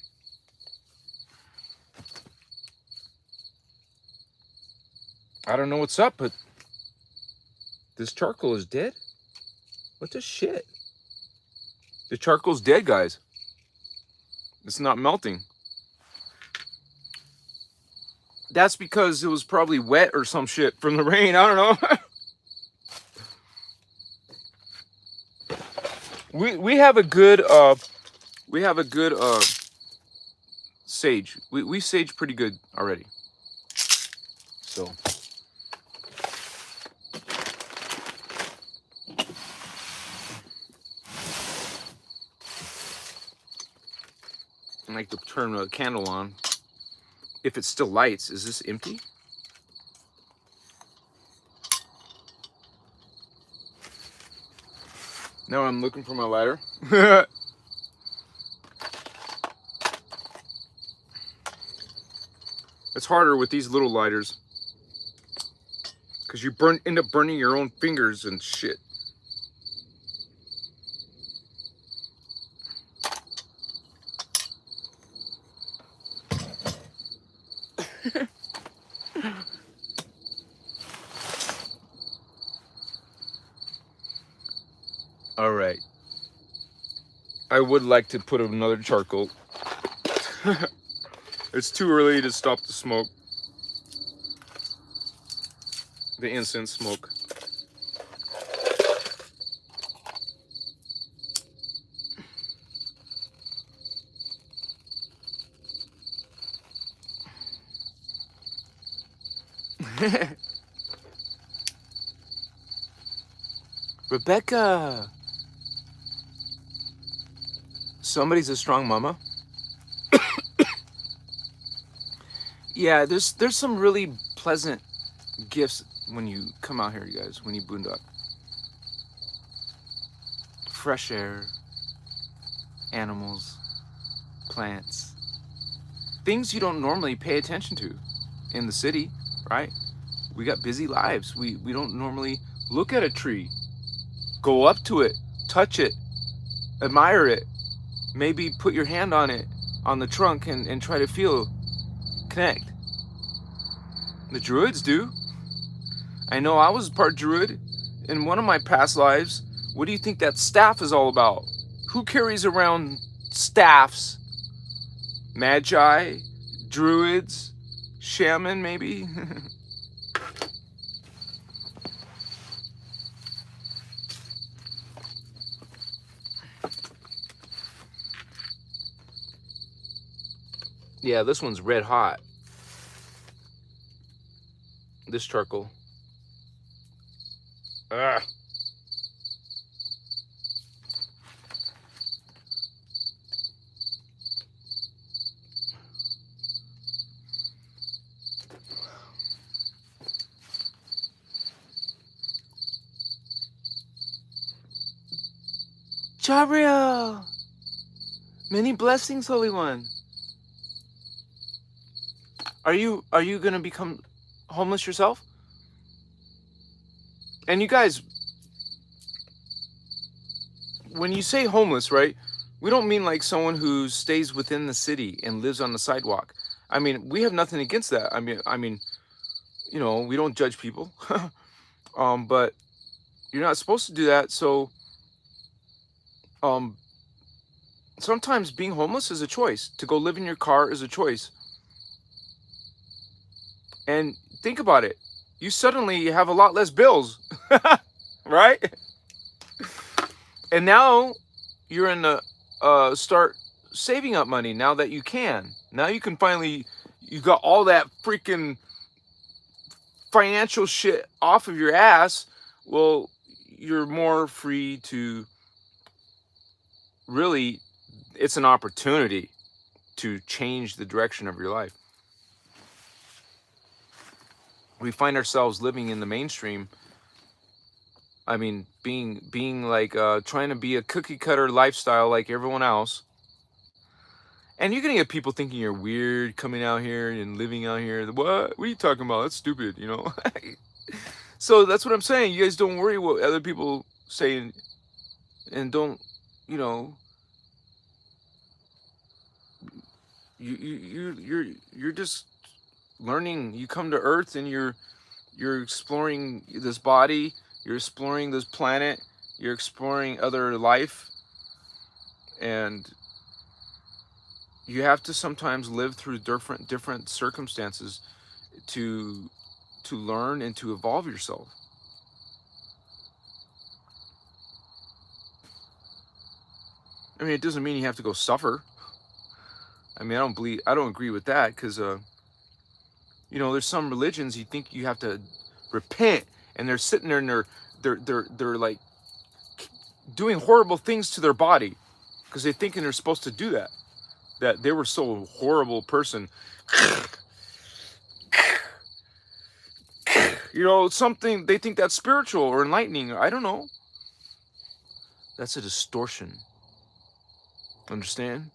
I don't know what's up, but this charcoal is dead. What the shit? The charcoal's dead, guys. It's not melting. That's because it was probably wet or some shit from the rain. I don't know. we have a good sage. We sage pretty good already. So I like to turn the candle on. If it still lights, is this empty? Now I'm looking for my lighter. It's harder with these little lighters because you end up burning your own fingers and shit. All right. I would like to put another charcoal. It's too early to stop the smoke. The incense smoke. Rebecca. Somebody's a strong mama. Yeah, there's some really pleasant gifts when you come out here, you guys, when you boondock. Fresh air, animals, plants, things you don't normally pay attention to in the city, right? We got busy lives. We don't normally look at a tree, go up to it, touch it, admire it, maybe put your hand on it, on the trunk, and try to feel, connect. The druids do. I know I was part druid in one of my past lives. What do you think that staff is all about? Who carries around staffs? Magi? Druids? Shaman, maybe? Yeah, this one's red hot. This charcoal. Ugh. Gabriel! Many blessings, Holy One. Are you gonna become homeless yourself? And you guys, when you say homeless, right? We don't mean like someone who stays within the city and lives on the sidewalk. I mean, we have nothing against that. I mean, you know, we don't judge people. But you're not supposed to do that. So, sometimes being homeless is a choice. To go live in your car is a choice. And think about it. You suddenly have a lot less bills, right? And now you're in the start saving up money now that you can. Now you can finally, you got all that freaking financial shit off of your ass. Well, you're more free to really, it's an opportunity to change the direction of your life. We find ourselves living in the mainstream. I mean, being like trying to be a cookie cutter lifestyle like everyone else. And you're gonna get people thinking you're weird coming out here and living out here. What are you talking about? That's stupid, you know? So that's what I'm saying. You guys don't worry what other people say, and don't, you know, you're just learning. You come to Earth and you're exploring this body, you're exploring this planet, you're exploring other life, and you have to sometimes live through different circumstances to learn and to evolve yourself. I mean, it doesn't mean you have to go suffer. I mean, I don't agree with that, because you know, there's some religions you think you have to repent, and they're sitting there and they're like doing horrible things to their body because they're thinking they're supposed to do that. That they were so horrible person. You know, something they think that's spiritual or enlightening. I don't know. That's a distortion. Understand?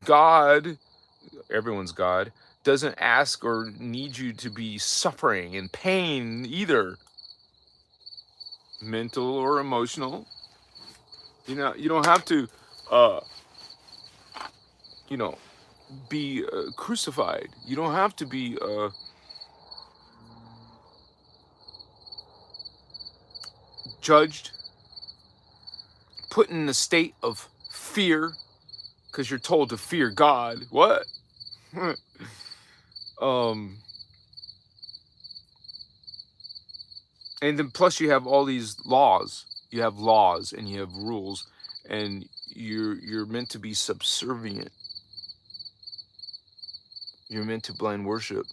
God, everyone's God, doesn't ask or need you to be suffering and pain either. Mental or emotional. You know, you don't have to, you know, be crucified. You don't have to be judged, put in a state of fear because you're told to fear God. What? And then plus you have all these laws. You have laws and you have rules, and you're meant to be subservient. You're meant to blind worship.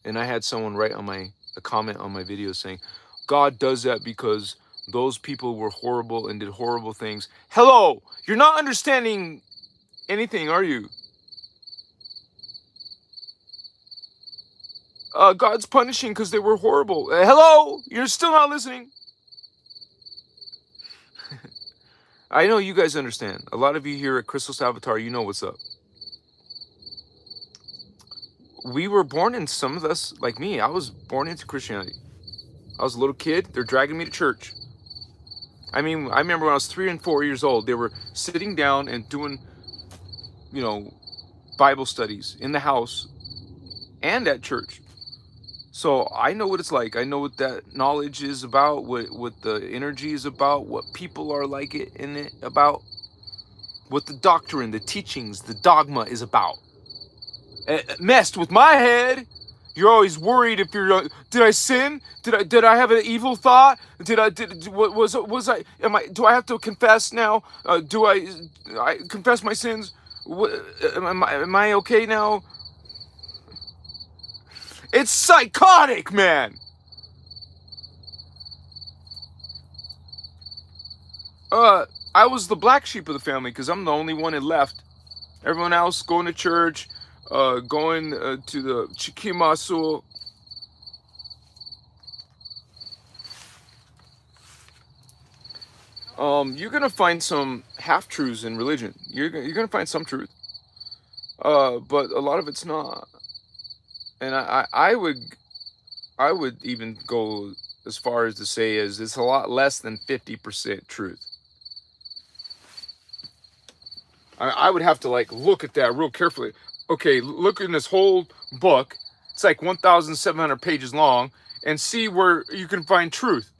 And I had someone write on a comment on my video saying, God does that because Those people were horrible and did horrible things. Hello, you're not understanding anything, are you? God's punishing because they were horrible. Hello, you're still not listening. I know you guys understand. A lot of you here at Krystos Avatar, you know what's up. We were born in, some of us, like me, I was born into Christianity. I was a little kid. They're dragging me to church. I mean, I remember when I was 3 and 4 years old, they were sitting down and doing, you know, Bible studies in the house and at church. So I know what it's like. I know what that knowledge is about, what the energy is about, what people are like it in it about, what the doctrine, the teachings, the dogma is about. It messed with my head. You're always worried if you're. Did I sin? Did I have an evil thought? Was I? Do I have to confess now? Do I confess my sins? Am I okay now? It's psychotic, man. I was the black sheep of the family because I'm the only one that left. Everyone else going to church, going to the Chikimasu. You're gonna find some half truths in religion. You're gonna find some truth, but a lot of it's not. And I would even go as far as to say is it's a lot less than 50% truth. I would have to like look at that real carefully. Okay, look in this whole book. It's like 1,700 pages long, and see where you can find truth.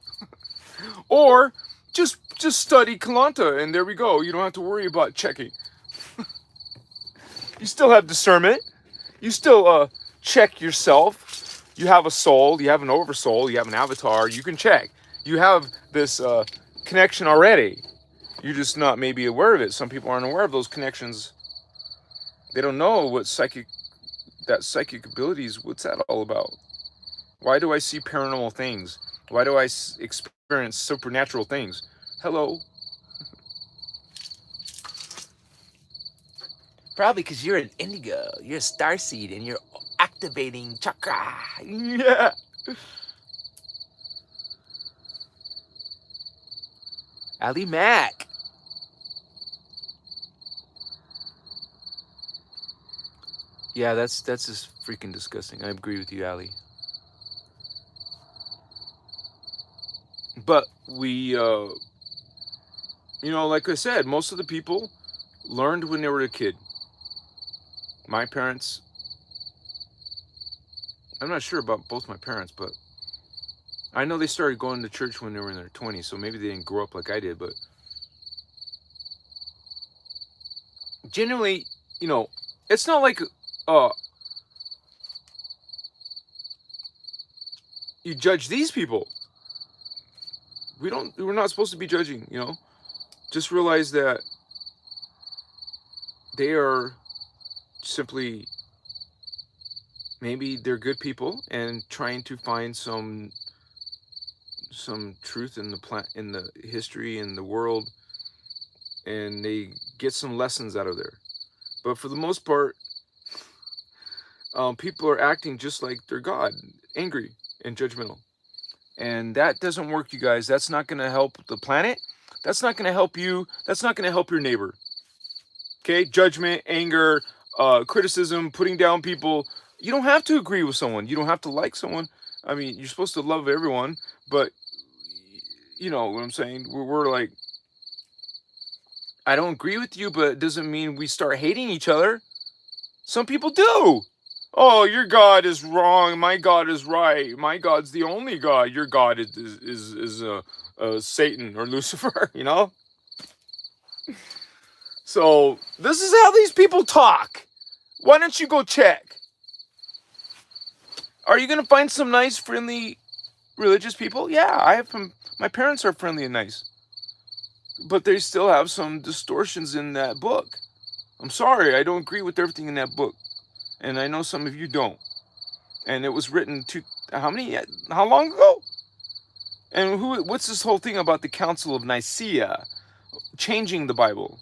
Or just study Kalanta, and there we go. You don't have to worry about checking. You still have discernment. You still check yourself. You have a soul. You have an oversoul. You have an avatar. You can check. You have this connection already. You're just not maybe aware of it. Some people aren't aware of those connections. They don't know what psychic abilities, what's that all about? Why do I see paranormal things? Why do I experience supernatural things? Hello. Probably because you're an indigo. You're a starseed and you're activating chakra. Yeah. Ali Mac. Yeah, that's just freaking disgusting. I agree with you, Ali. But we, you know, like I said, most of the people learned when they were a kid. My parents, I'm not sure about both my parents, but I know they started going to church when they were in their 20s, so maybe they didn't grow up like I did, but generally, you know, it's not like you judge these people. We're not supposed to be judging, you know. Just realize that they are simply, maybe they're good people and trying to find some truth in the history in the world, and they get some lessons out of there. But for the most part, people are acting just like their God, angry and judgmental. And that doesn't work, you guys. That's not going to help the planet. That's not going to help you. That's not going to help your neighbor. Okay? Judgment, anger, criticism, putting down people. You don't have to agree with someone. You don't have to like someone. I mean, you're supposed to love everyone, but you know what I'm saying? We're like, I don't agree with you, but it doesn't mean we start hating each other. Some people do. Oh, your God is wrong. My God is right. My God's the only God. Your God is Satan or Lucifer. You know. So this is how these people talk. Why don't you go check? Are you gonna find some nice, friendly, religious people? Yeah, I have some. My parents are friendly and nice, but they still have some distortions in that book. I'm sorry, I don't agree with everything in that book, and I know some of you don't. And it was written how long ago? And what's this whole thing about the Council of Nicaea changing the Bible?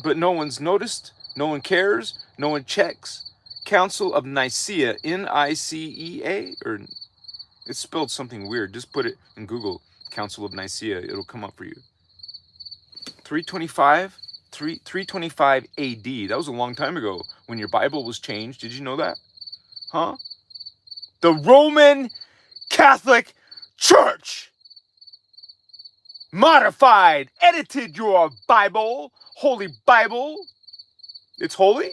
But no one's noticed, no one cares, no one checks. Council of Nicaea, Nicea, or it's spelled something weird. Just put it in Google, Council of Nicaea. It'll come up for you. 325 AD. That was a long time ago when your Bible was changed. Did you know that? Huh? The Roman Catholic Church modified, edited your Bible, Holy Bible. It's holy?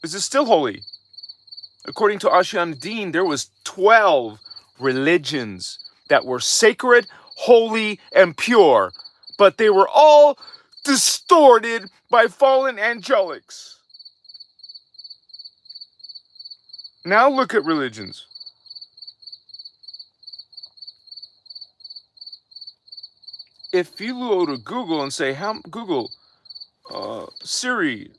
Is it still holy? According to Ascension, there was 12 religions that were sacred, holy, and pure, but they were all distorted by fallen angelics. Now look at religions. If you go to Google and say, Google, Siri,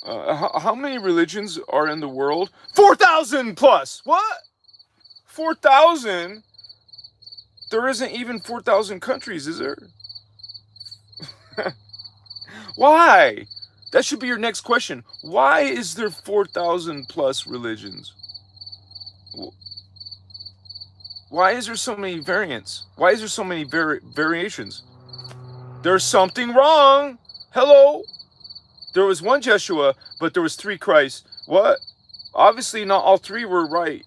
how many religions are in the world? 4,000 plus. What? 4,000? There isn't even 4,000 countries, is there? Why? That should be your next question. Why is there 4,000 plus religions? Why is there so many variants? Why is there so many variations? There's something wrong. Hello? There was one Jeshua, but there was 3 Christ. What? Obviously not all 3 were right.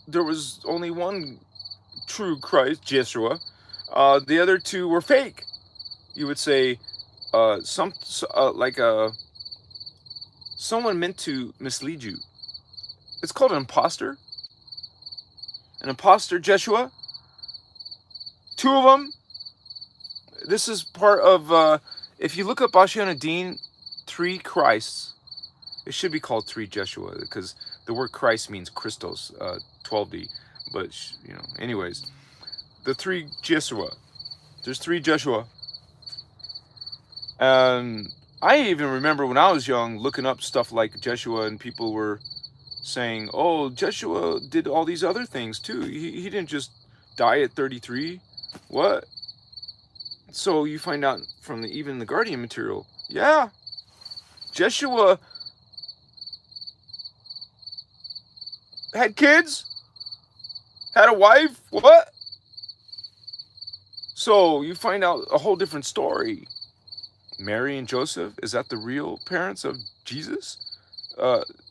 There was only one true Christ, Jeshua. The other 2 were fake. You would say someone meant to mislead you. It's called an imposter. An imposter, Jeshua. 2 of them. This is part of, if you look up Ascension, 3 Christs, it should be called 3 Jeshua, because the word Christ means Krystos, 12D. But, anyways, the 3 Jeshua. There's 3 Jeshua. And I even remember when I was young looking up stuff like Jeshua, and people were saying, oh, Jeshua did all these other things too. He didn't just die at 33. What? So you find out from even the Guardian material, yeah, Jeshua had kids, had a wife. What? So you find out a whole different story. Mary and Joseph, is that the real parents of Jesus?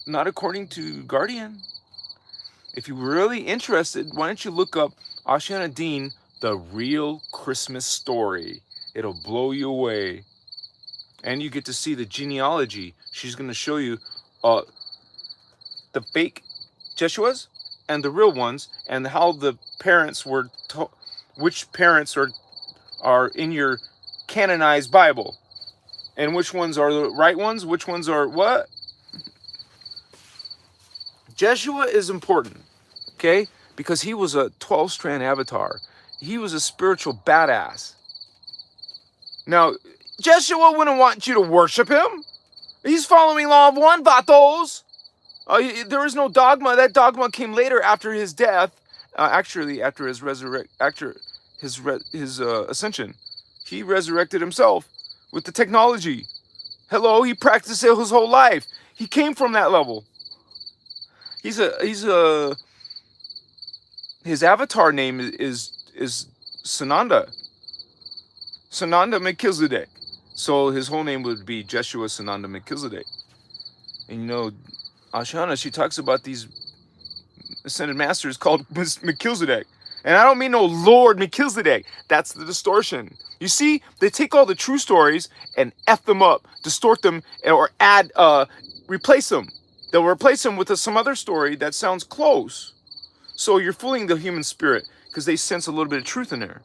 Not according to Guardian. If you're really interested, why don't you look up Ascension, the real Christmas story. It'll blow you away. And you get to see the genealogy. She's going to show you the fake Jeshuas and the real ones, and how the parents were, which parents are in your canonized Bible, and which ones are the right ones, which ones are what? Jeshua is important, okay? Because he was a 12-strand avatar. He was a spiritual badass. Now, Jeshua wouldn't want you to worship him. He's following law of one, vatos. There is no dogma. That dogma came later after his death. Actually, after his ascension. He resurrected himself with the technology. Hello, he practiced it his whole life. He came from that level. His avatar name is Sananda. Sananda Melchizedek. So his whole name would be Jeshua Sananda Melchizedek. And Ashana, she talks about these ascended masters called Melchizedek. And I don't mean no Lord Melchizedek. That's the distortion. You see, they take all the true stories and F them up, distort them, or replace them. They'll replace them with some other story that sounds close. So you're fooling the human spirit because they sense a little bit of truth in there.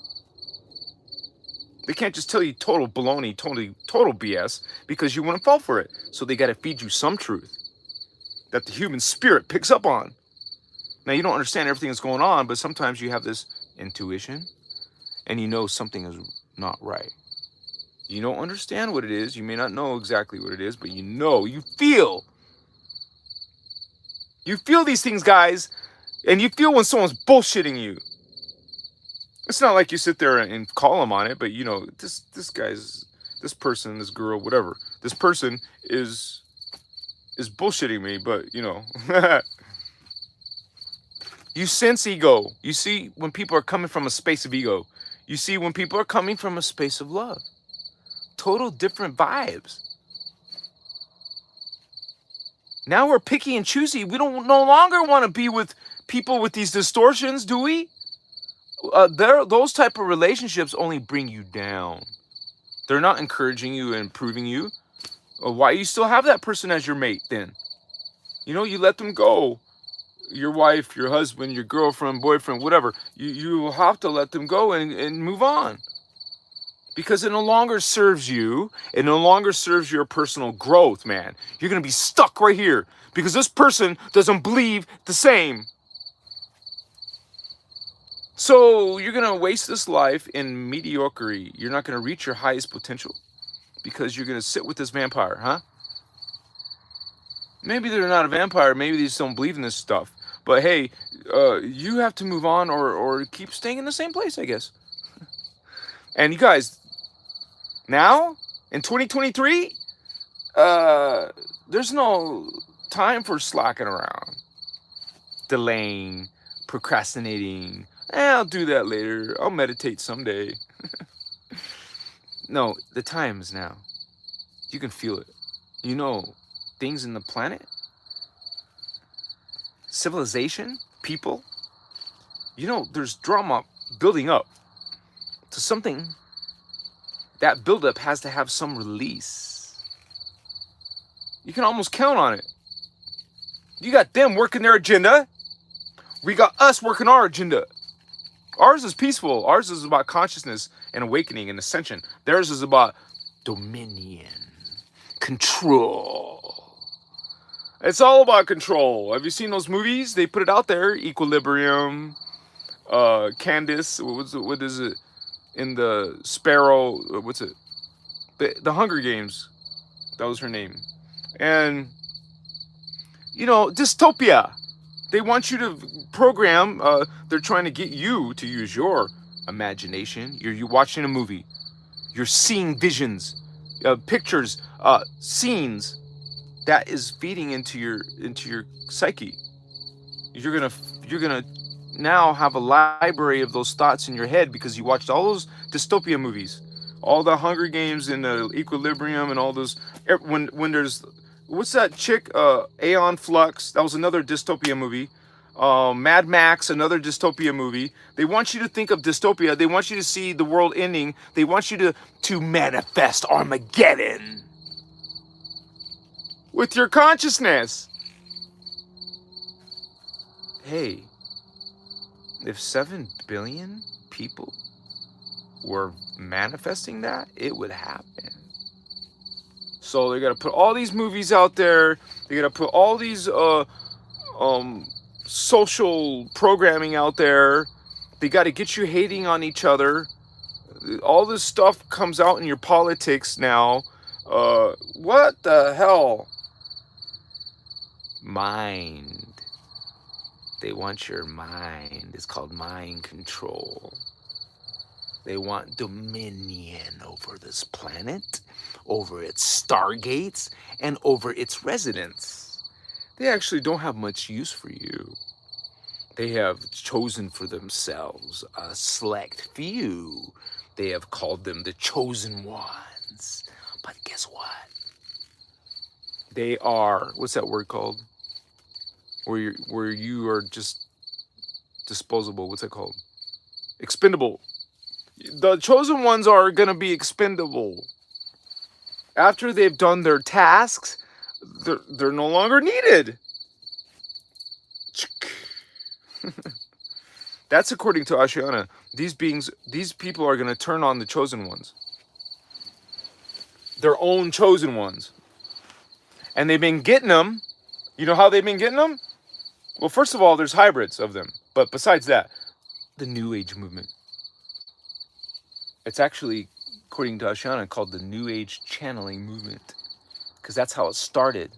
They can't just tell you total baloney, total BS, because you wouldn't fall for it. So they got to feed you some truth that the human spirit picks up on. Now, you don't understand everything that's going on, but sometimes you have this intuition and you know something is not right. You don't understand what it is. You may not know exactly what it is, but you feel. You feel these things, guys, and you feel when someone's bullshitting you. It's not like you sit there and call them on it, but you know, this person, this girl, whatever, this person is bullshitting me, but you know, you sense ego. You see when people are coming from a space of ego. You see when people are coming from a space of love. Total different vibes. Now we're picky and choosy. We don't no longer want to be with people with these distortions, do we? Those type of relationships only bring you down. They're not encouraging you and improving you. Why you still have that person as your mate then? You know, you let them go. Your wife, your husband, your girlfriend, boyfriend, whatever. You have to let them go and move on. Because it no longer serves you. It no longer serves your personal growth, man. You're going to be stuck right here. Because this person doesn't believe the same. So you're going to waste this life in mediocrity. You're not going to reach your highest potential. Because you're going to sit with this vampire, huh? Maybe they're not a vampire. Maybe they just don't believe in this stuff. But hey, you have to move on or keep staying in the same place, I guess. And you guys, now, in 2023, there's no time for slacking around. Delaying, procrastinating. I'll do that later. I'll meditate someday. No, the time is now. You can feel it. You know, things in the planet, civilization, people, you know, there's drama building up to something. That buildup has to have some release. You can almost count on it. You got them working their agenda. We got us working our agenda. Ours is peaceful. Ours is about consciousness and awakening and ascension. Theirs is about dominion, control. It's all about control. Have you seen those movies? They put it out there. Equilibrium, Candace, what is it? In the Sparrow, what's it? The Hunger Games. That was her name. And, you know, dystopia. They want you to program, they're trying to get you to use your imagination. You're watching a movie. You're seeing visions, pictures, scenes. That is feeding into your psyche. You're gonna now have a library of those thoughts in your head because you watched all those dystopia movies, all the Hunger Games and the Equilibrium and all those. When there's what's that chick? Aeon Flux. That was another dystopia movie. Mad Max, another dystopia movie. They want you to think of dystopia. They want you to see the world ending. They want you to manifest Armageddon with your consciousness. Hey, if 7 billion people were manifesting that, it would happen. So they got to put all these movies out there. They got to put all these social programming out there. They got to get you hating on each other. All this stuff comes out in your politics now. What the hell? Mind. They want your mind. It's called mind control. They want dominion over this planet, over its stargates, and over its residents. They actually don't have much use for you. They have chosen for themselves a select few. They have called them the chosen ones. But guess what? They are, what's that word called? Where you are just disposable. What's that called? Expendable. The chosen ones are going to be expendable. After they've done their tasks, they're no longer needed. That's according to Ashiana. These people are going to turn on the chosen ones. Their own chosen ones. And they've been getting them. You know how they've been getting them? Well, first of all, there's hybrids of them. But besides that, the New Age movement. It's actually, according to Ashiana, called the New Age channeling movement. Because that's how it started.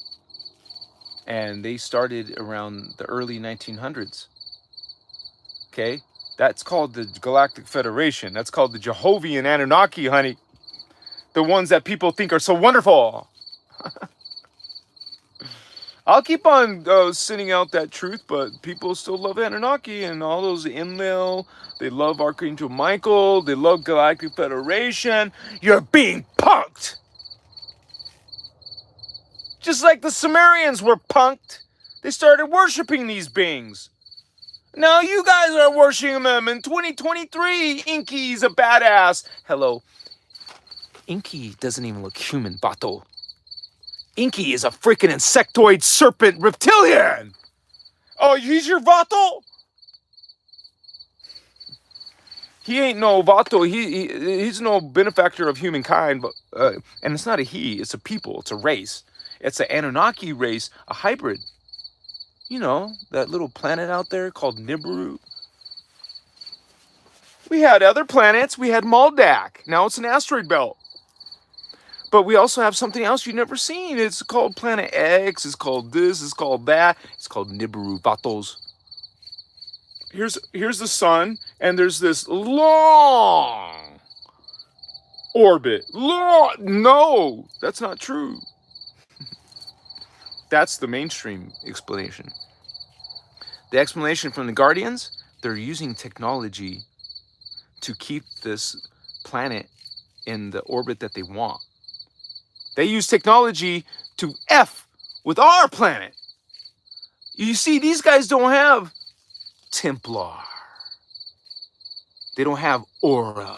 And they started around the early 1900s. Okay? That's called the Galactic Federation. That's called the Jehovian Anunnaki, honey. The ones that people think are so wonderful. I'll keep on sending out that truth, but people still love Anunnaki and all those Enlil. They love Archangel Michael. They love Galactic Federation. You're being punked. Just like the Sumerians were punked. They started worshiping these beings. Now you guys are worshiping them in 2023. Inky's a badass. Hello. Inky doesn't even look human, Bato. Inky is a freaking insectoid serpent reptilian. Oh, he's your Vato? He ain't no Vato. He's no benefactor of humankind. But and it's not a he. It's a people. It's a race. It's an Anunnaki race, a hybrid. You know, that little planet out there called Nibiru. We had other planets. We had Maldak. Now it's an asteroid belt. But we also have something else you've never seen. It's called Planet X. It's called this. It's called that. It's called Nibiru Vatos. Here's the sun, and there's this long orbit. Long. No, that's not true. That's the mainstream explanation. The explanation from the Guardians, they're using technology to keep this planet in the orbit that they want. They use technology to F with our planet. You see, these guys don't have Templar. They don't have aura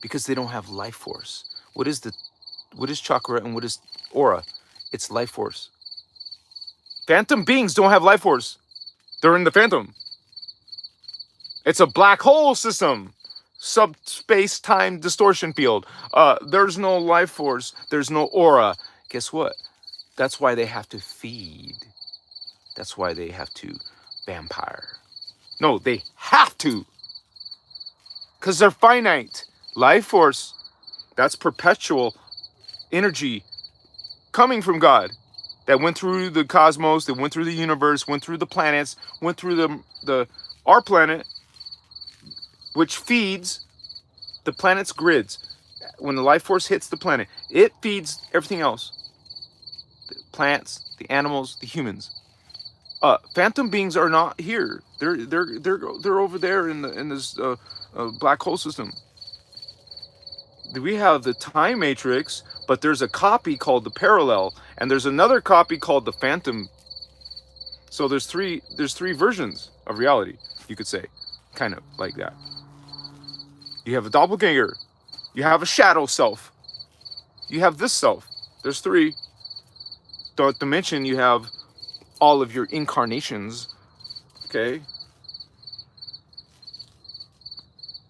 because they don't have life force. What is chakra and what is aura? It's life force. Phantom beings don't have life force. They're in the phantom. It's a black hole system. Subspace-time distortion field. There's no life force. There's no aura. Guess what? That's why they have to feed. That's why they have to vampire. No, they have to. Because they're finite. Life force, that's perpetual energy coming from God. That went through the cosmos, that went through the universe, went through the planets, went through our planet, which feeds the planet's grids. When the life force hits the planet, it feeds everything else. The plants, the animals, the humans. Phantom beings are not here. They're over there in this black hole system. We have the time matrix, but there's a copy called the parallel, and there's another copy called the phantom. So there's three versions of reality, you could say, kind of like that. You have a doppelganger, you have a shadow self, you have this self. There's three. Don't to mention you have all of your incarnations, okay?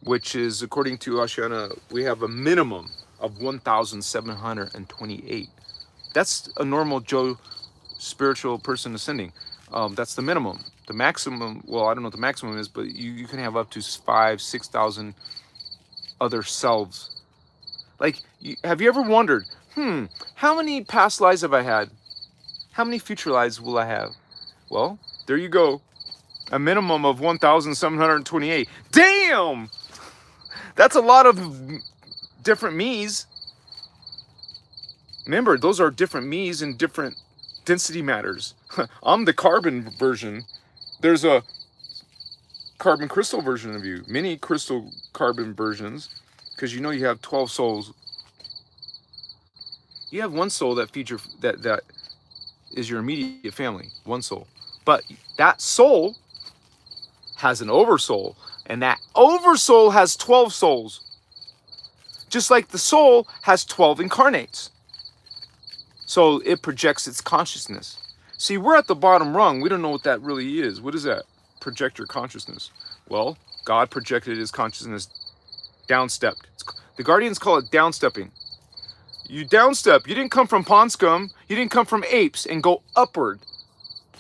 Which is, according to Ashana, we have a minimum of 1,728. That's a normal Joe spiritual person ascending. That's the minimum. The maximum, well, I don't know what the maximum is, but you can have up to 5,000, 6,000 other selves. Like, have you ever wondered, how many past lives have I had? How many future lives will I have? Well, there you go. A minimum of 1,728. Damn! That's a lot of different me's. Remember, those are different me's and different density matters. I'm the carbon version. There's a carbon crystal version of you. Many crystal carbon versions. Because you know you have 12 souls. You have one soul that feeds that is your immediate family. One soul. But that soul has an oversoul. And that oversoul has 12 souls. Just like the soul has 12 incarnates. So it projects its consciousness. See, we're at the bottom rung. We don't know what that really is. What is that? Project your consciousness. Well, God projected his consciousness downstepped. The Guardians call it downstepping. You downstep. You didn't come from pond scum. You didn't come from apes and go upward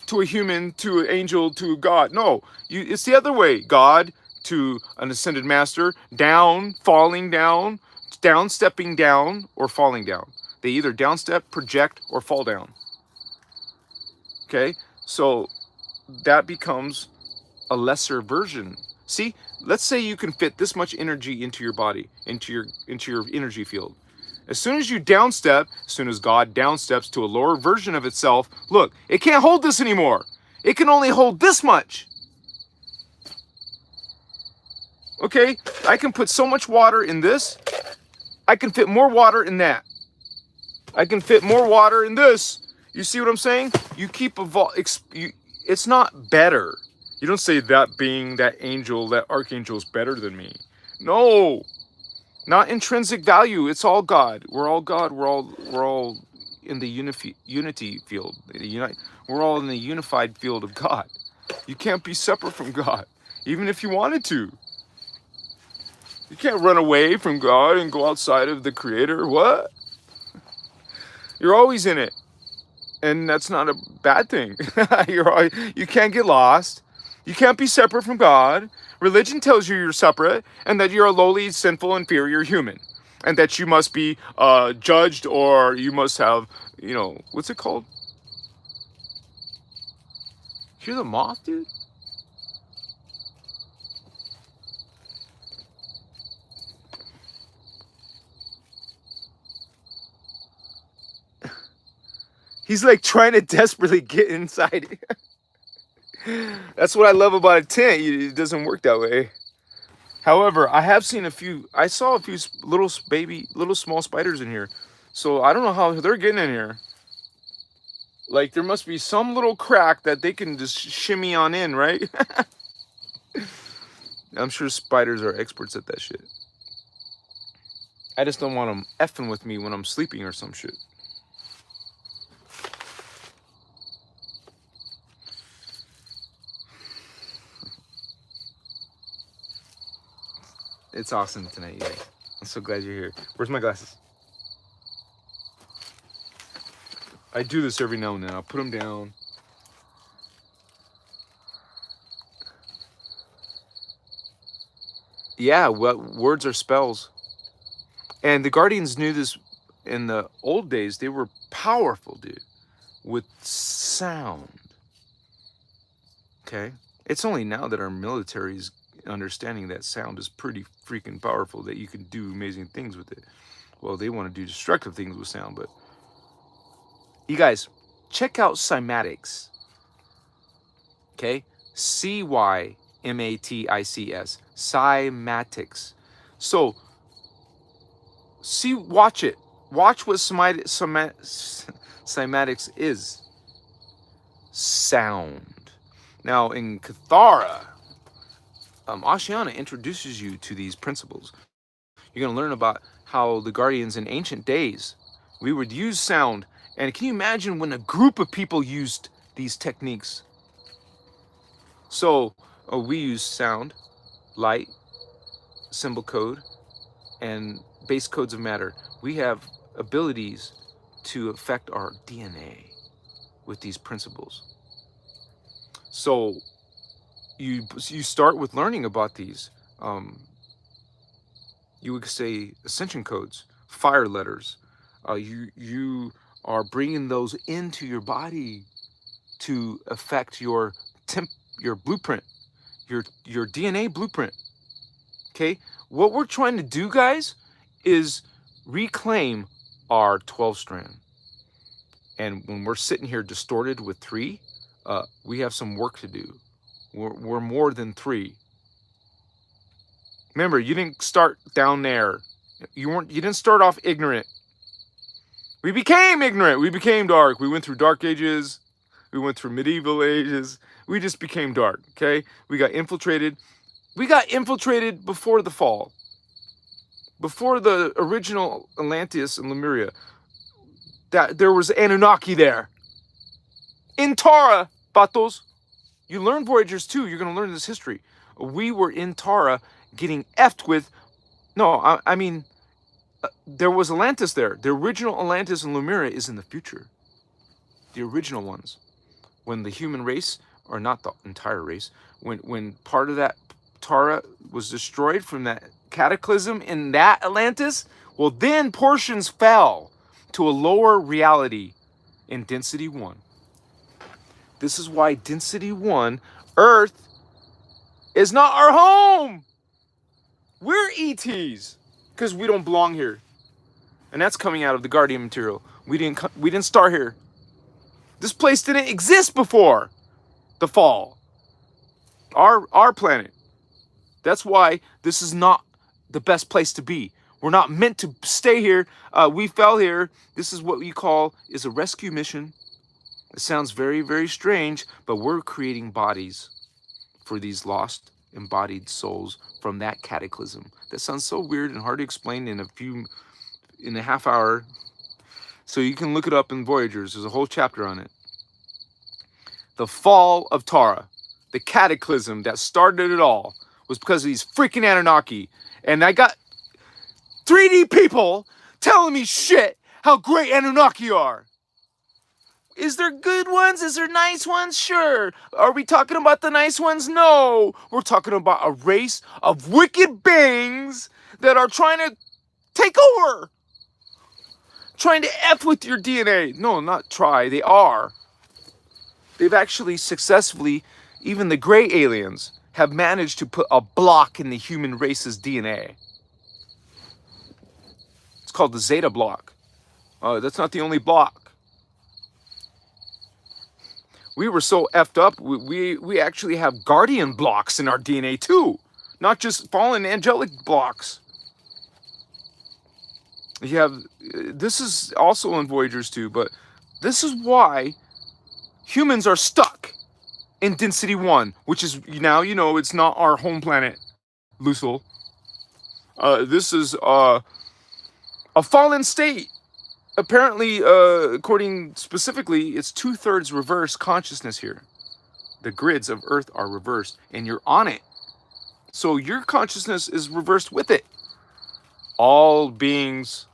to a human, to an angel, to a God. No, it's the other way. God to an ascended master, down, falling down, downstepping down, or falling down. They either downstep, project, or fall down. Okay, so that becomes a lesser version. See, let's say you can fit this much energy into your body, into your energy field. As soon as you downstep, as soon as God downsteps to a lower version of itself, look, it can't hold this anymore. It can only hold this much. Okay, I can put so much water in this. I can fit more water in that. I can fit more water in this. You see what I'm saying? You keep it's not better. You don't say that being, that angel, that archangel is better than me. No, not intrinsic value. It's all God. We're all God. We're all in the unity field. We're all in the unified field of God. You can't be separate from God, even if you wanted to. You can't run away from God and go outside of the Creator. What? You're always in it. And that's not a bad thing. You can't get lost. You can't be separate from God. Religion tells you you're separate and that you're a lowly, sinful, inferior human. And that you must be judged, or you must have, what's it called? Hear the moth, dude? He's like trying to desperately get inside. That's what I love about a tent. It doesn't work that way. However, I saw a few little small spiders in here. So I don't know how they're getting in here. Like, there must be some little crack that they can just shimmy on in, right? I'm sure spiders are experts at that shit. I just don't want them effing with me when I'm sleeping or some shit. It's awesome tonight, you guys. I'm so glad you're here. Where's my glasses? I do this every now and then. I'll put them down. Yeah, words are spells. And the Guardians knew this in the old days. They were powerful, dude, with sound. Okay? It's only now that our military's understanding that sound is pretty freaking powerful, that you can do amazing things with it. Well, they want to do destructive things with sound, but you guys, check out cymatics. Okay? CYMATICS. Cymatics. So, watch it. Watch what cymatics is. Sound. Now, in Kathara, Ashiana introduces you to these principles. You're going to learn about how the Guardians in ancient days, we would use sound. And can you imagine when a group of people used these techniques? So we use sound, light, symbol code, and base codes of matter. We have abilities to affect our DNA with these principles. So you start with learning about these. You would say ascension codes, fire letters. You are bringing those into your body to affect your blueprint, your DNA blueprint. Okay, what we're trying to do, guys, is reclaim our 12 strand. And when we're sitting here distorted with 3, we have some work to do. We're more than 3. Remember, you didn't start down there. You didn't start off ignorant. We became ignorant. We became dark. We went through dark ages. We went through medieval ages. We just became dark, okay? We got infiltrated. We got infiltrated before the fall. Before the original Atlantis and Lemuria. That there was Anunnaki there. In Tara, patos. You learn Voyagers too. You're going to learn this history. We were in Tara getting effed with. No, I mean, there was Atlantis there. The original Atlantis and Lemuria is in the future. The original ones. When the human race, or not the entire race, when part of that Tara was destroyed from that cataclysm in that Atlantis, well, then portions fell to a lower reality in density 1. This is why density 1, Earth, is not our home. We're ETs because we don't belong here. And that's coming out of the Guardian material. We didn't start here. This place didn't exist before the fall. Our planet. That's why this is not the best place to be. We're not meant to stay here. We fell here. This is what we call is a rescue mission. It sounds very, very strange, but we're creating bodies for these lost embodied souls from that cataclysm. That sounds so weird and hard to explain in a half hour. So you can look it up in Voyagers. There's a whole chapter on it. The fall of Tara, the cataclysm that started it all, was because of these freaking Anunnaki. And I got 3D people telling me shit how great Anunnaki are. Is there good ones? Is there nice ones? Sure. Are we talking about the nice ones? No. We're talking about a race of wicked beings that are trying to take over. Trying to F with your DNA. No, not try. They are. They've actually successfully, even the gray aliens, have managed to put a block in the human race's DNA. It's called the Zeta block. That's not the only block. We were so effed up, we actually have guardian blocks in our DNA too. Not just fallen angelic blocks. You have, this is also in Voyagers too, but this is why humans are stuck in density 1, which is, now you know it's not our home planet, Lucille. This is a fallen state. Apparently, according specifically, it's 2/3 reverse consciousness here. The grids of Earth are reversed, and you're on it. So your consciousness is reversed with it. All beings.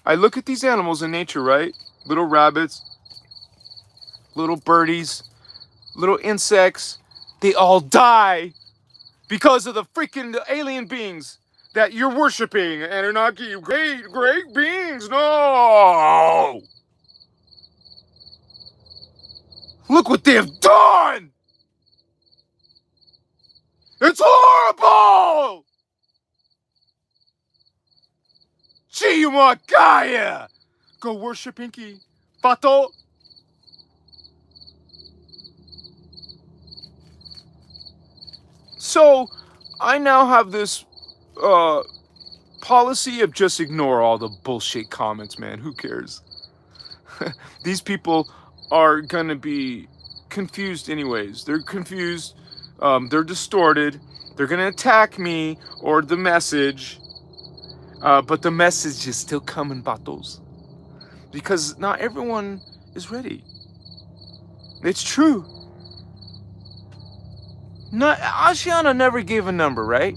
I look at these animals in nature, right? Little rabbits, little birdies, little insects. They all die because of the freaking alien beings that you're worshiping. Anunnaki, great, great beings. No! Look what they have done! It's horrible! Chiyumakaya! Go worship Inky. Fato. So, I now have this policy of just ignore all the bullshit comments, man. Who cares? These people are gonna be confused anyways. They're confused. They're distorted. They're gonna attack me or the message. But the message is still coming, batos. Because not everyone is ready. It's true. Not, Ashiana never gave a number, right?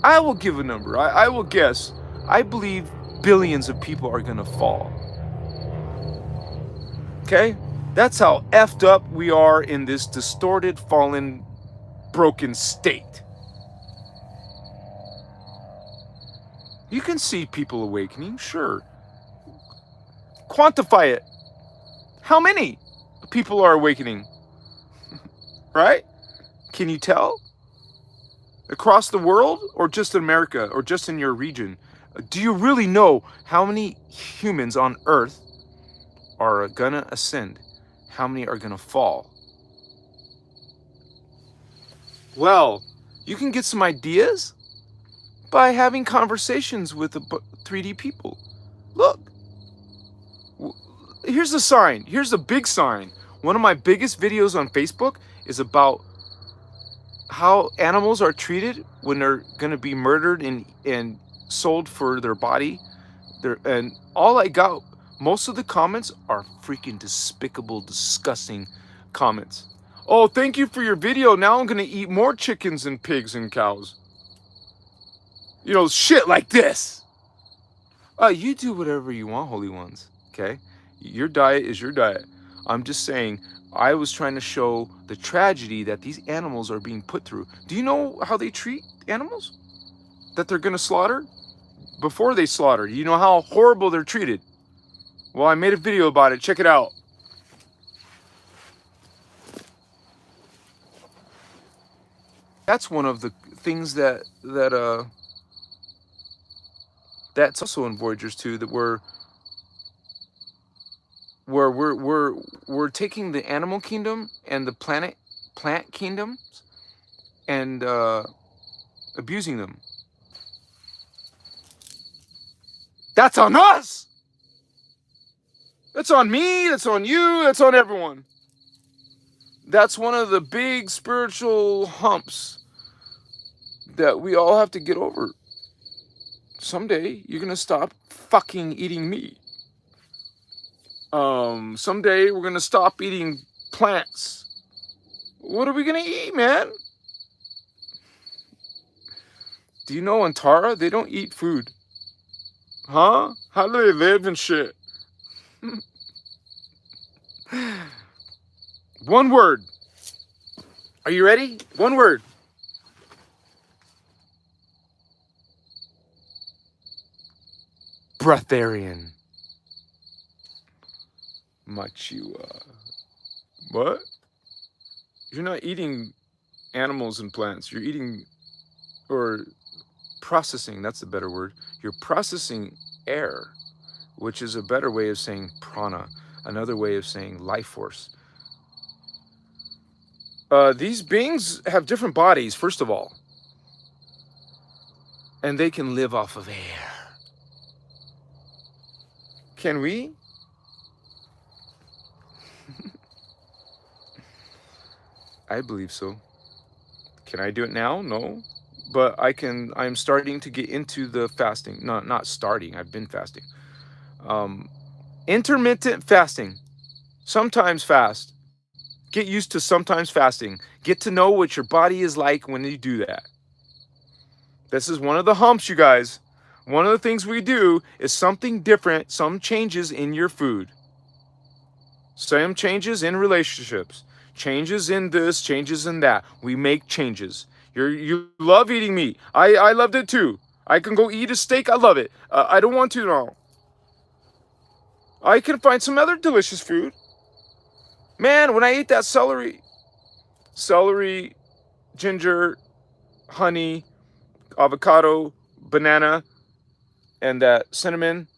I will give a number. I will guess. I believe billions of people are gonna fall. Okay? That's how effed up we are in this distorted, fallen, broken state. You can see people awakening, sure. Quantify it. How many people are awakening? Right? Can you tell? Across the world, or just in America, or just in your region? Do you really know how many humans on Earth are gonna ascend? How many are gonna fall? Well, you can get some ideas by having conversations with the 3D people. Look, here's a sign. Here's a big sign. One of my biggest videos on Facebook is about how animals are treated when they're gonna be murdered and sold for their body. And all I got, most of the comments are freaking despicable, disgusting comments. Oh, thank you for your video. Now I'm gonna eat more chickens and pigs and cows. You know, shit like this. You do whatever you want, holy ones, okay? Your diet is your diet. I'm just saying, I was trying to show the tragedy that these animals are being put through. Do you know how they treat animals that they're gonna slaughter? Before they slaughter, you know how horrible they're treated? Well, I made a video about it. Check it out. that's one of the things that's also in Voyagers too, that we're taking the animal kingdom and the plant kingdoms and abusing them. That's on us. That's on me. That's on you. That's on everyone. That's one of the big spiritual humps that we all have to get over. Someday you're gonna stop fucking eating meat. Someday we're gonna stop eating plants. What are we gonna eat, man? Do you know in Tara they don't eat food? Huh? How do they live and shit? One word. Are you ready? One word. Breatharian. What? You're not eating animals and plants. You're eating, or processing, that's the better word. You're processing air, which is a better way of saying prana, another way of saying life force. These beings have different bodies, first of all, and they can live off of air. Can we? I believe so. Can I do it now? No. But I'm starting to get into the fasting. No, not starting. I've been fasting. Intermittent fasting. Sometimes fast. Get used to sometimes fasting. Get to know what your body is like when you do that. This is one of the humps, you guys. One of the things we do is something different, some changes in your food. Some changes in relationships. Changes in this, changes in that. We make changes. You love eating meat. I loved it too. I can go eat a steak. I love it. I don't want to now. I can find some other delicious food. Man, when I ate that celery, ginger, honey, avocado, banana, and that cinnamon,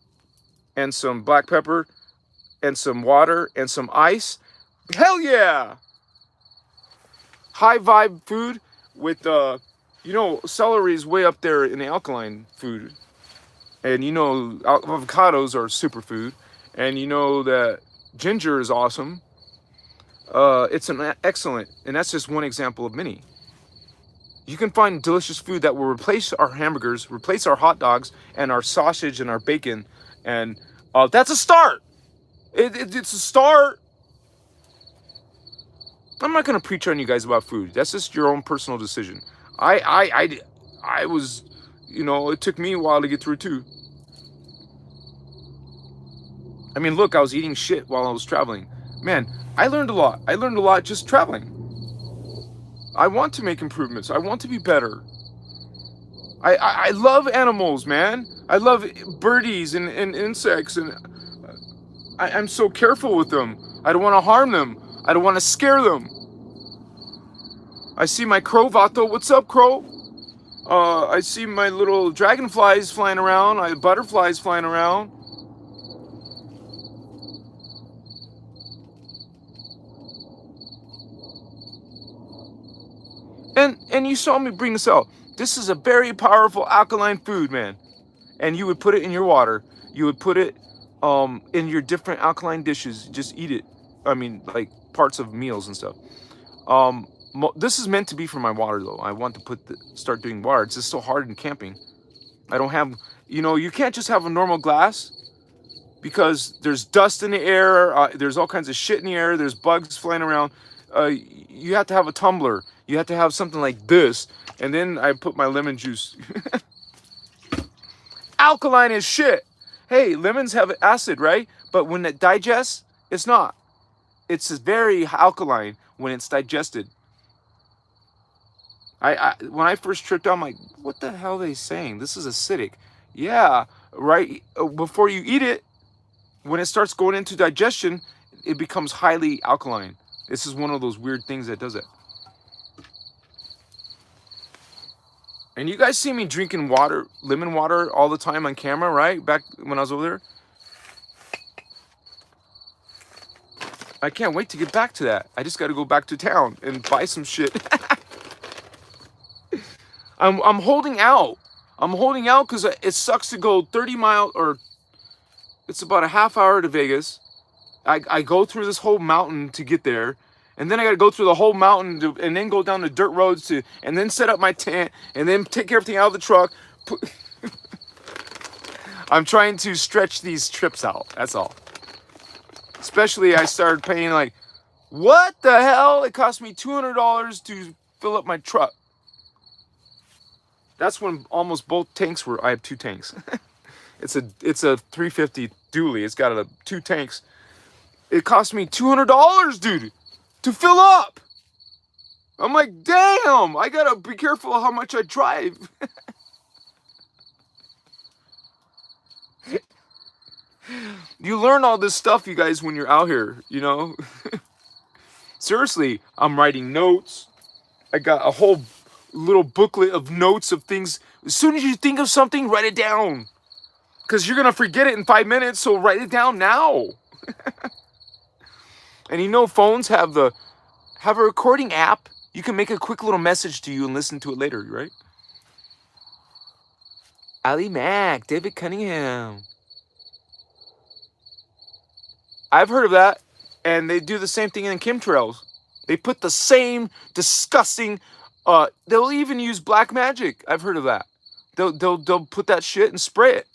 and some black pepper, and some water, and some ice. Hell yeah! High vibe food with, celery is way up there in the alkaline food. And avocados are superfood. And you know that ginger is awesome. It's an excellent, and that's just one example of many. You can find delicious food that will replace our hamburgers, replace our hot dogs, and our sausage and our bacon. And that's a start. It's a start. I'm not going to preach on you guys about food. That's just your own personal decision. I was, it took me a while to get through too. I mean, look, I was eating shit while I was traveling. Man, I learned a lot. I learned a lot just traveling. I want to make improvements. I want to be better. I love animals, man. I love birdies and insects, and I'm so careful with them. I don't want to harm them. I don't want to scare them. I see my crow, Vato. What's up, crow? I see my little dragonflies flying around. Butterflies flying around. And you saw me bring this out. This is a very powerful alkaline food, man. And you would put it in your water. You would put it in your different alkaline dishes. Just eat it. I mean, like parts of meals and stuff. This is meant to be for my water, though. I want to start doing water. It's just so hard in camping. I don't have, you can't just have a normal glass because there's dust in the air. There's all kinds of shit in the air. There's bugs flying around. You have to have a tumbler. You have to have something like this. And then I put my lemon juice. Alkaline as shit. Hey, lemons have acid, right? But when it digests, it's not. It's very alkaline when it's digested. When I first tripped out, I'm like, what the hell are they saying? This is acidic. Yeah, right. Before you eat it, when it starts going into digestion, it becomes highly alkaline. This is one of those weird things that does it. And you guys see me drinking water, lemon water all the time on camera, right? Back when I was over there. I can't wait to get back to that. I just got to go back to town and buy some shit. I'm holding out. I'm holding out because it sucks to go 30 miles, or it's about a half hour to Vegas. I go through this whole mountain to get there, and then I gotta go through the whole mountain and then go down the dirt roads and then set up my tent, and then take everything out of the truck. I'm trying to stretch these trips out, that's all. Especially I started paying like, what the hell? It cost me $200 to fill up my truck. That's when almost both tanks were, I have 2 tanks. It's a 350 dually, it's got 2 tanks. It cost me $200, dude, to fill up. I'm like, damn, I gotta be careful how much I drive. You learn all this stuff, you guys, when you're out here, you know? Seriously, I'm writing notes. I got a whole little booklet of notes of things. As soon as you think of something, write it down. Because you're gonna forget it in 5 minutes, so write it down now. And you know, phones have a recording app. You can make a quick little message to you and listen to it later, right? Ali Mack, David Cunningham. I've heard of that, and they do the same thing in chemtrails. They put the same disgusting. They'll even use black magic. I've heard of that. They'll put that shit and spray it.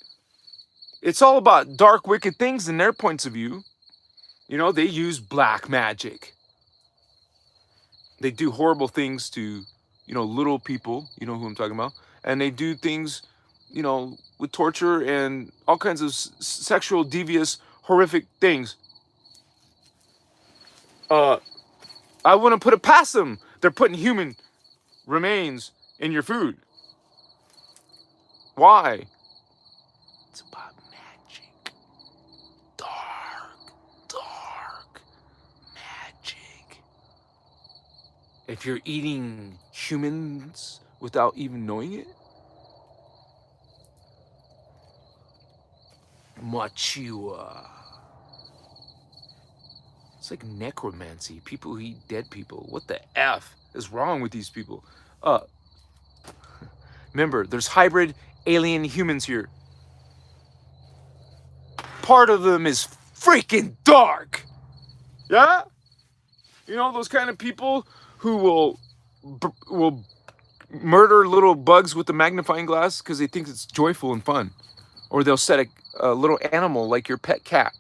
It's all about dark, wicked things in their points of view. You know, they use black magic. They do horrible things to, you know, little people. You know who I'm talking about. And they do things, you know, with torture and all kinds of sexual, devious, horrific things. I wouldn't put it past them. They're putting human remains in your food. Why? It's about magic. Dark magic. If you're eating humans without even knowing it, Machua. It's like necromancy. People who eat dead people. What the F is wrong with these people? Remember, there's hybrid alien humans here. Part of them is freaking dark. Yeah? You know, those kind of people who will murder little bugs with a magnifying glass because they think it's joyful and fun. Or they'll set a little animal like your pet cat.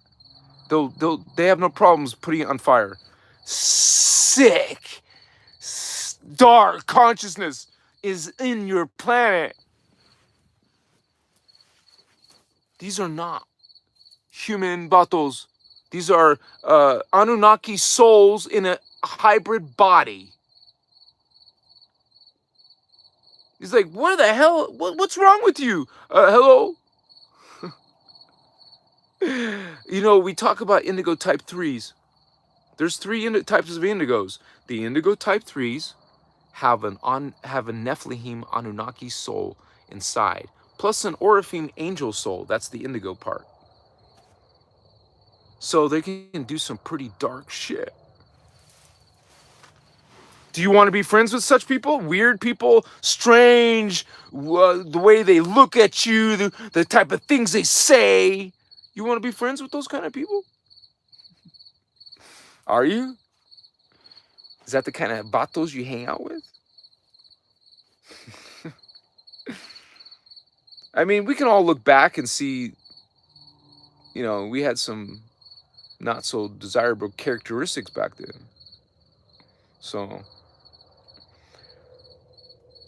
They have no problems putting it on fire. Sick, dark consciousness is in your planet. These are not human batos. These are Anunnaki souls in a hybrid body. He's like, what the hell? What's wrong with you? Hello? You know, we talk about indigo type 3s. There's 3 types of indigos. The indigo type 3s have a Nephilim Anunnaki soul inside, plus an Oraphim angel soul. That's the indigo part. So they can do some pretty dark shit. Do you want to be friends with such people? Weird people, strange, the way they look at you, the type of things they say. You want to be friends with those kind of people? Are you? Is that the kind of vatos you hang out with? I mean, we can all look back and see, you know, we had some not so desirable characteristics back then. So,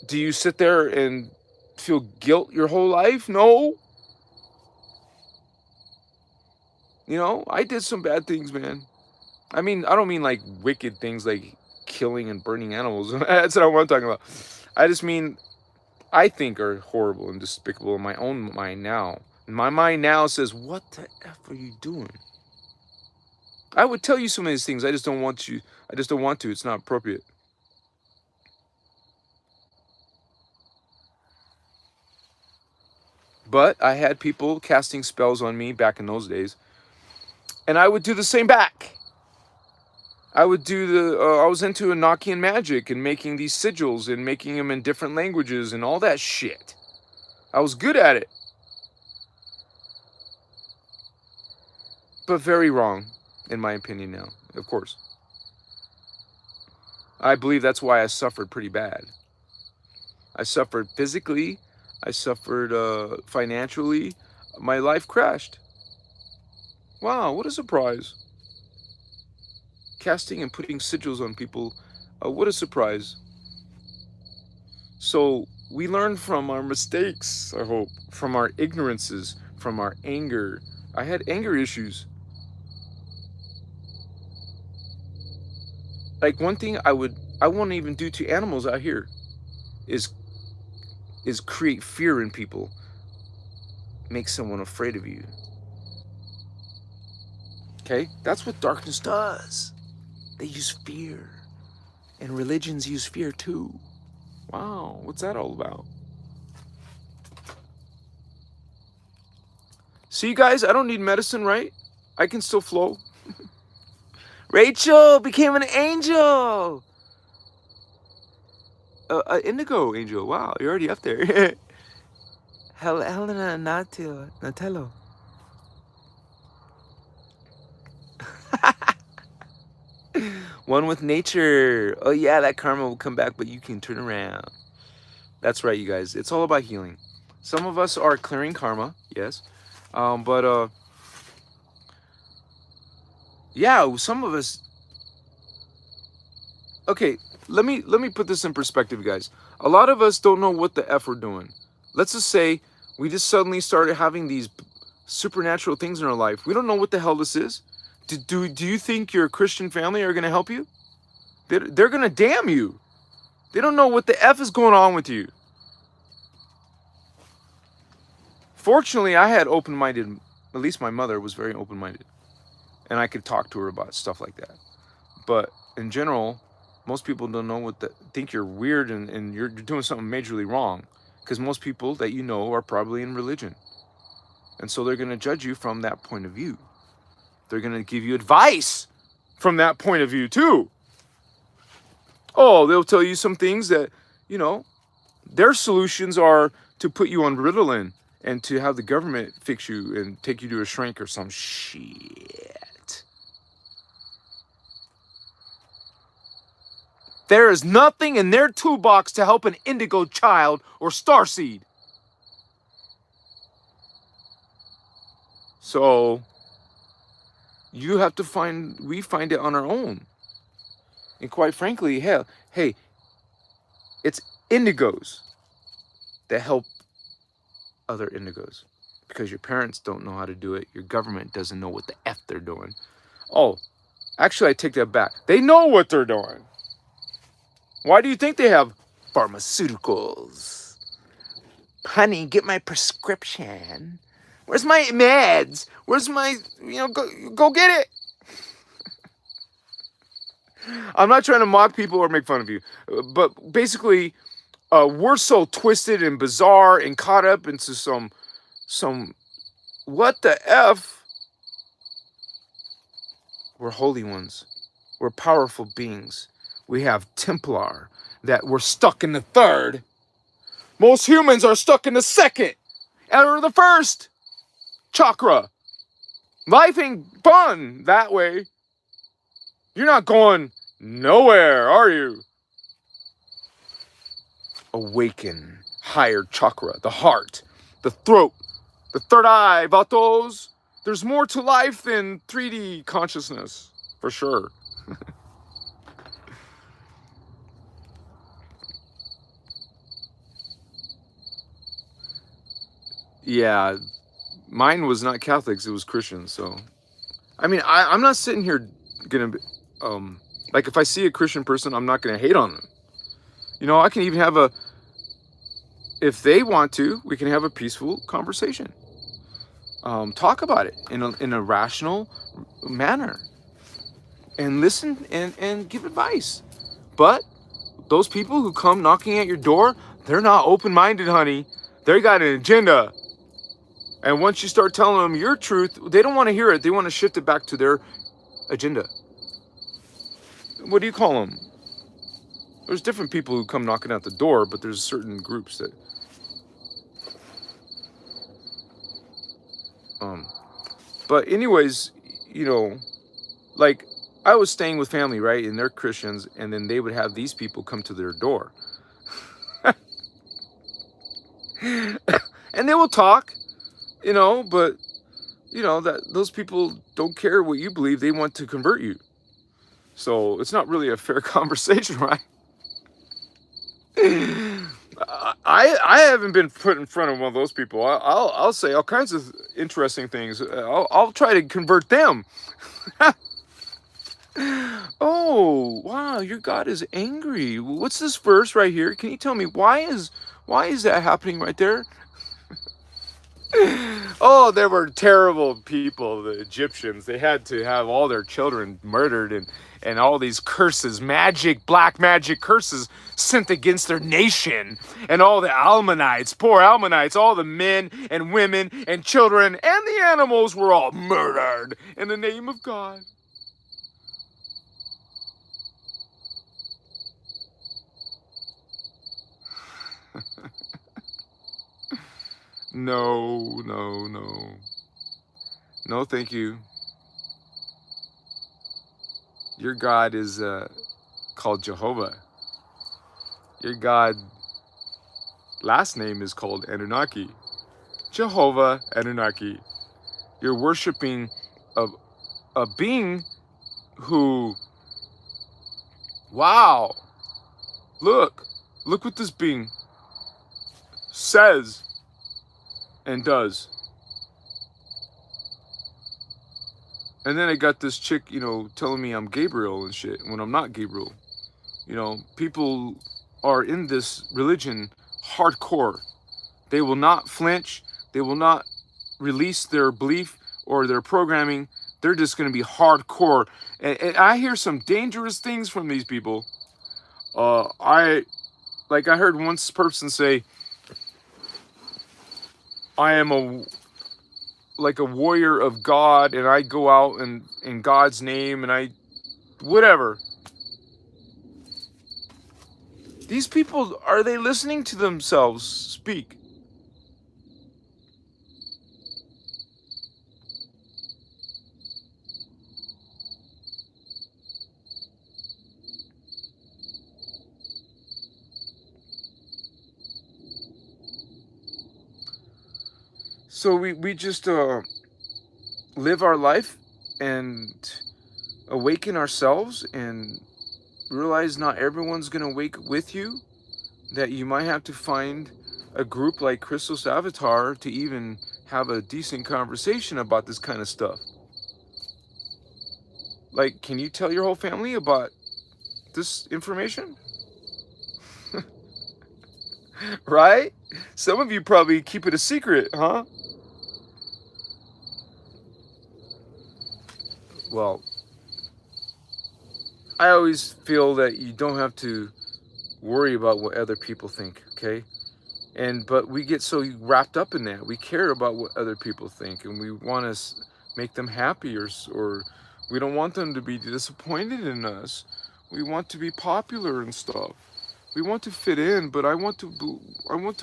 do you sit there and feel guilt your whole life? No. You know, I did some bad things, man. I mean, I don't mean like wicked things like killing and burning animals. That's not what I'm talking about. I just mean I think are horrible and despicable in my own mind now. My mind now says, what the F are you doing? I would tell you some of these things. I just don't want to. It's not appropriate. But I had people casting spells on me back in those days, and I would do the same back. I would do I was into Enochian magic and making these sigils and making them in different languages and all that shit. I was good at it. But very wrong, in my opinion now, of course. I believe that's why I suffered pretty bad. I suffered physically. I suffered financially. My life crashed. Wow, what a surprise. Casting and putting sigils on people, what a surprise. So we learn from our mistakes, I hope, from our ignorances, from our anger. I had anger issues. Like one thing I won't even do to animals out here is create fear in people. Make someone afraid of you. Okay? That's what darkness does. They use fear. And religions use fear too. Wow, what's that all about? See, guys, I don't need medicine, right? I can still flow. Rachel became an angel. An indigo angel. Wow, you're already up there. Helena Natello. One with nature. Oh yeah, that karma will come back, but you can turn around. That's right, you guys. It's all about healing. Some of us are clearing karma, yes. Yeah, some of us. Okay, let me put this in perspective, guys. A lot of us don't know what the F we're doing. Let's just say we just suddenly started having these supernatural things in our life. We don't know what the hell this is. Do you think your Christian family are going to help you? They're going to damn you. They don't know what the F is going on with you. Fortunately, I had open-minded, at least my mother was very open-minded. And I could talk to her about stuff like that. But in general, most people don't know think you're weird and you're doing something majorly wrong. Because most people that you know are probably in religion. And so they're going to judge you from that point of view. They're going to give you advice from that point of view too. Oh, they'll tell you some things that, their solutions are to put you on Ritalin and to have the government fix you and take you to a shrink or some shit. There is nothing in their toolbox to help an indigo child or starseed. So we find it on our own. And quite frankly, hey, it's indigos that help other indigos. Because your parents don't know how to do it. Your government doesn't know what the F they're doing. Oh, actually, I take that back. They know what they're doing. Why do you think they have pharmaceuticals? Honey, get my prescription. Where's my meds? Where's my, go get it. I'm not trying to mock people or make fun of you. But basically, we're so twisted and bizarre and caught up into some what the F? We're holy ones. We're powerful beings. We have Templar that we're stuck in the third. Most humans are stuck in the second or the first chakra. Life ain't fun that way. You're not going nowhere, are you? Awaken. Higher chakra. The heart. The throat. The third eye. Vatos. There's more to life than 3D consciousness. For sure. Yeah. Mine was not Catholics. It was Christians. So, I mean, I'm not sitting here gonna like if I see a Christian person, I'm not gonna hate on them. I can even have if they want to, we can have a peaceful conversation. Talk about it in a rational manner and listen and give advice. But those people who come knocking at your door, they're not open-minded, honey. They got an agenda. And once you start telling them your truth, they don't want to hear it. They want to shift it back to their agenda. What do you call them? There's different people who come knocking at the door, but there's certain groups that, but anyways, you know, like I was staying with family, right? And they're Christians, and then they would have these people come to their door. And they will talk, you know, but you know that those people don't care what you believe. They want to convert you. So it's not really a fair conversation, right? I haven't been put in front of one of those people. I'll say all kinds of interesting things. I'll try to convert them. Oh wow, your God is angry. What's this verse right here? Can you tell me why is that happening right there? Oh, there were terrible people, the Egyptians. They had to have all their children murdered, and all these curses, black magic curses sent against their nation. And all the Almanites, poor Almanites, all the men and women and children and the animals were all murdered in the name of God. No, no, no. No, thank you. Your God is called Jehovah. Your God last name is called Anunnaki. Jehovah Anunnaki. You're worshiping a being who, wow, look what this being says and does. And then I got this chick, you know, telling me I'm Gabriel and shit when I'm not Gabriel. You know, people are in this religion hardcore. They will not flinch. They will not release their belief or their programming. They're just going to be hardcore. And I hear some dangerous things from these people. I heard one person say, I am a warrior of God, and I go out and in God's name, and I whatever. These people, are they listening to themselves speak? So we just live our life and awaken ourselves and realize not everyone's going to wake with you, that you might have to find a group like Christos Avatar to even have a decent conversation about this kind of stuff. Like, can you tell your whole family about this information? Right? Some of you probably keep it a secret, huh? Well, I always feel that you don't have to worry about what other people think, okay? But we get so wrapped up in that. We care about what other people think, and we want to make them happy, or we don't want them to be disappointed in us. We want to be popular and stuff. We want to fit in, but I want to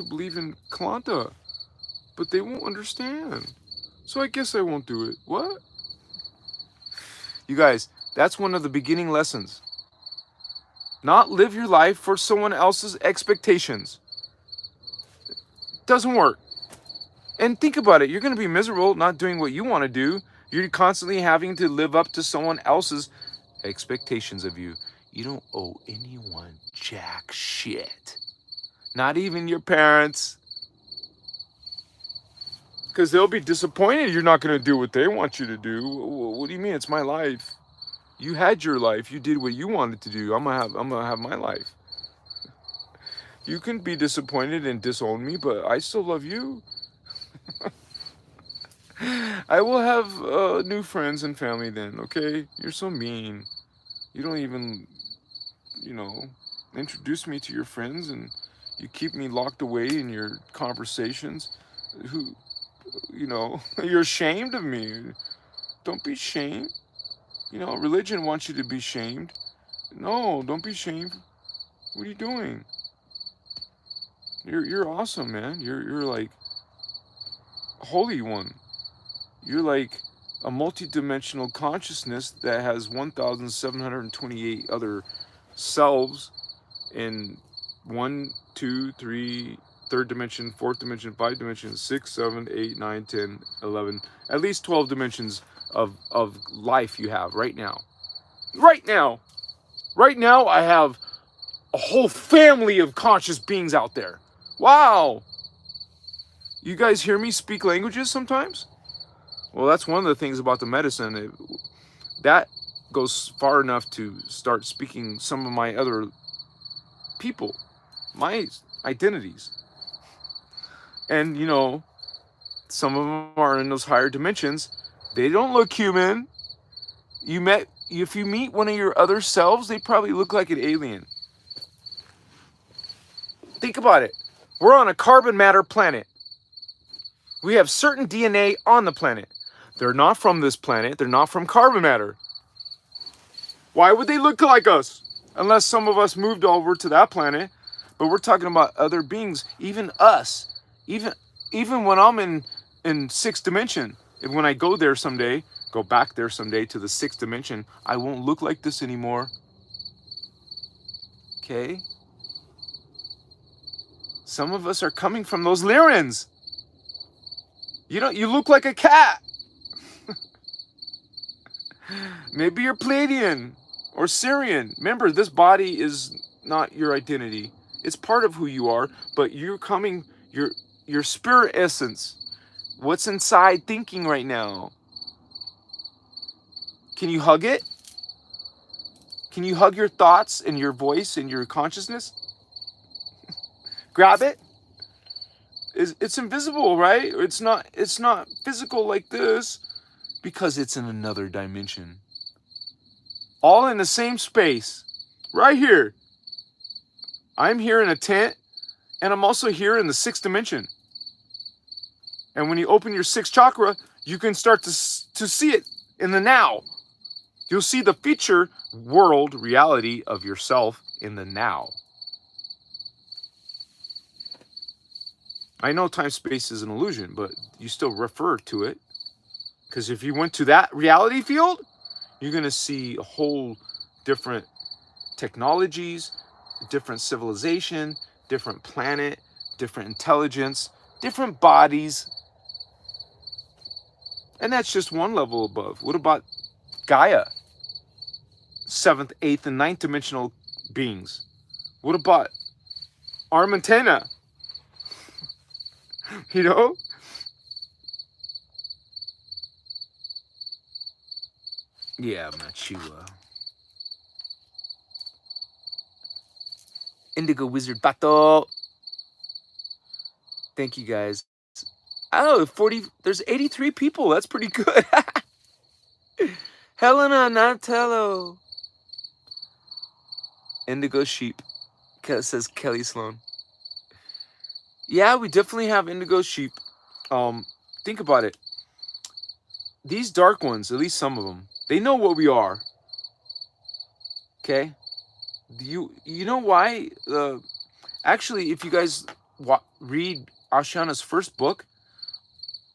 believe in Klanta, but they won't understand. So I guess I won't do it. What? You guys, that's one of the beginning lessons. Not live your life for someone else's expectations. Doesn't work. And think about it. You're going to be miserable not doing what you want to do. You're constantly having to live up to someone else's expectations of you. You don't owe anyone jack shit. Not even your parents. Because they'll be disappointed you're not going to do what they want you to do. What do you mean? It's my life. You had your life. You did what you wanted to do. I'm gonna have my life. You can be disappointed and disown me, but I still love you. I will have new friends and family then, okay? You're so mean. You don't even, you know, introduce me to your friends, and you keep me locked away in your conversations. You know, you're ashamed of me. Don't be shamed. You know, religion wants you to be shamed. No, don't be shamed. What are you doing? You're awesome, man. You're like a holy one. You're like a multidimensional consciousness that has 1,728 other selves in one, two, three, third dimension, fourth dimension, five dimensions, 6, 7, 8, 9, 10, 11, at least 12 dimensions of life you have right now. Right now. Right now, I have a whole family of conscious beings out there. Wow. You guys hear me speak languages sometimes? Well, that's one of the things about the medicine. That goes far enough to start speaking some of my other people, my identities. And, you know, some of them are in those higher dimensions. They don't look human. If you meet one of your other selves, they probably look like an alien. Think about it. We're on a carbon matter planet. We have certain DNA on the planet. They're not from this planet. They're not from carbon matter. Why would they look like us? Unless some of us moved over to that planet. But we're talking about other beings, even us. Even when I'm in sixth dimension, and when I go there someday, go back there someday to the sixth dimension, I won't look like this anymore. Okay? Some of us are coming from those Lyrans. You look like a cat. Maybe you're Pleiadian or Syrian. Remember, this body is not your identity. It's part of who you are, but you're coming, your spirit essence. What's inside thinking right now? Can you hug it? Can you hug your thoughts and your voice and your consciousness? Grab it? It's invisible, right? It's not physical like this because it's in another dimension. All in the same space. Right here. I'm here in a tent, and I'm also here in the sixth dimension. And when you open your sixth chakra, you can start to see it in the now. You'll see the future world reality of yourself in the now. I know time-space is an illusion, but you still refer to it. Because if you went to that reality field, you're going to see a whole different technologies, different civilization, different planet, different intelligence, different bodies. And that's just one level above. What about Gaia? 7th, 8th, and 9th dimensional beings. What about Armantena? You know? Yeah, Machua. Indigo Wizard Bato. Thank you guys. Oh, there's 83 people. That's pretty good. Helena Natello. Indigo Sheep. Says Kelly Sloan. Yeah, we definitely have indigo sheep. Think about it. These dark ones, at least some of them, they know what we are. Okay? You know why? Actually, if you guys read Ashana's first book,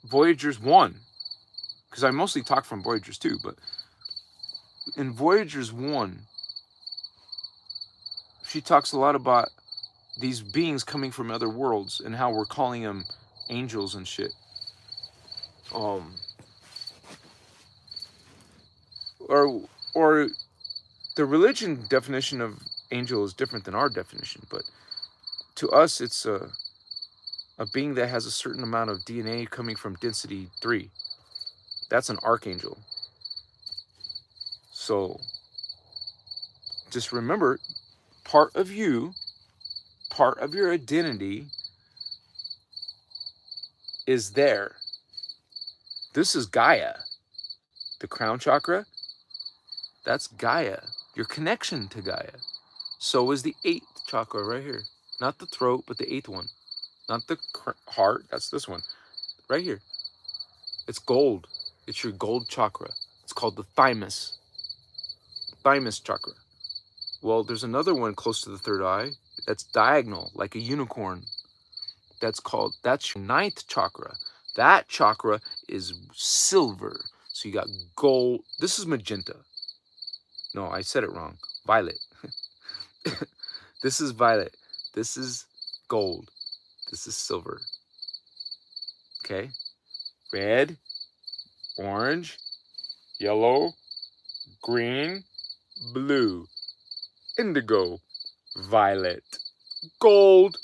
Voyagers 1, because I mostly talk from Voyagers 2, but in Voyagers 1, she talks a lot about these beings coming from other worlds and how we're calling them angels and shit. Or the religion definition of angel is different than our definition, but to us it's a being that has a certain amount of DNA coming from density 3. That's an archangel. So just remember, part of you, part of your identity is there. This is Gaia. The crown chakra, that's Gaia. Your connection to Gaia. So is the 8th chakra right here. Not the throat, but the 8th one. Not the heart, that's this one. Right here. It's gold. It's your gold chakra. It's called the thymus. Thymus chakra. Well, there's another one close to the third eye that's diagonal, like a unicorn. That's your ninth chakra. That chakra is silver. So you got gold. This is magenta. No, I said it wrong. Violet. This is violet. This is gold. This is silver. Okay? Red, orange, yellow, green, blue, indigo, violet, gold,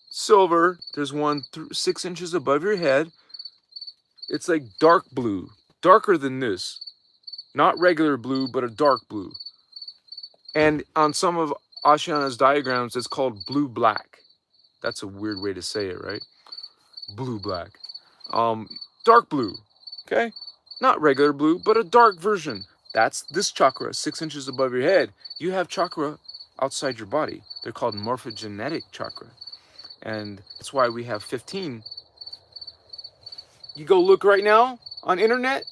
silver. There's one 6 inches above your head. It's like dark blue, darker than this. Not regular blue, but a dark blue. And on some of Ashiana's diagrams, it's called blue-black. That's a weird way to say it, right? Blue-black. Dark blue, okay? Not regular blue, but a dark version. That's this chakra, 6 inches above your head. You have chakra outside your body. They're called morphogenetic chakra. And that's why we have 15. You go look right now on internet,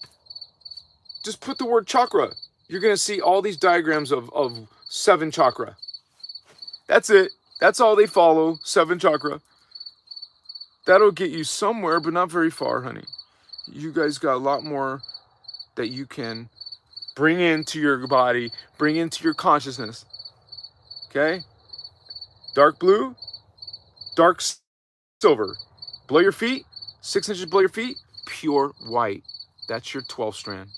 just put the word chakra. You're going to see all these diagrams of 7 chakra. That's it. That's all they follow, 7 chakra. That'll get you somewhere, but not very far, honey. You guys got a lot more that you can bring into your body, bring into your consciousness. Okay? Dark blue, dark silver. Below your feet, 6 inches below your feet, pure white. That's your 12th strand.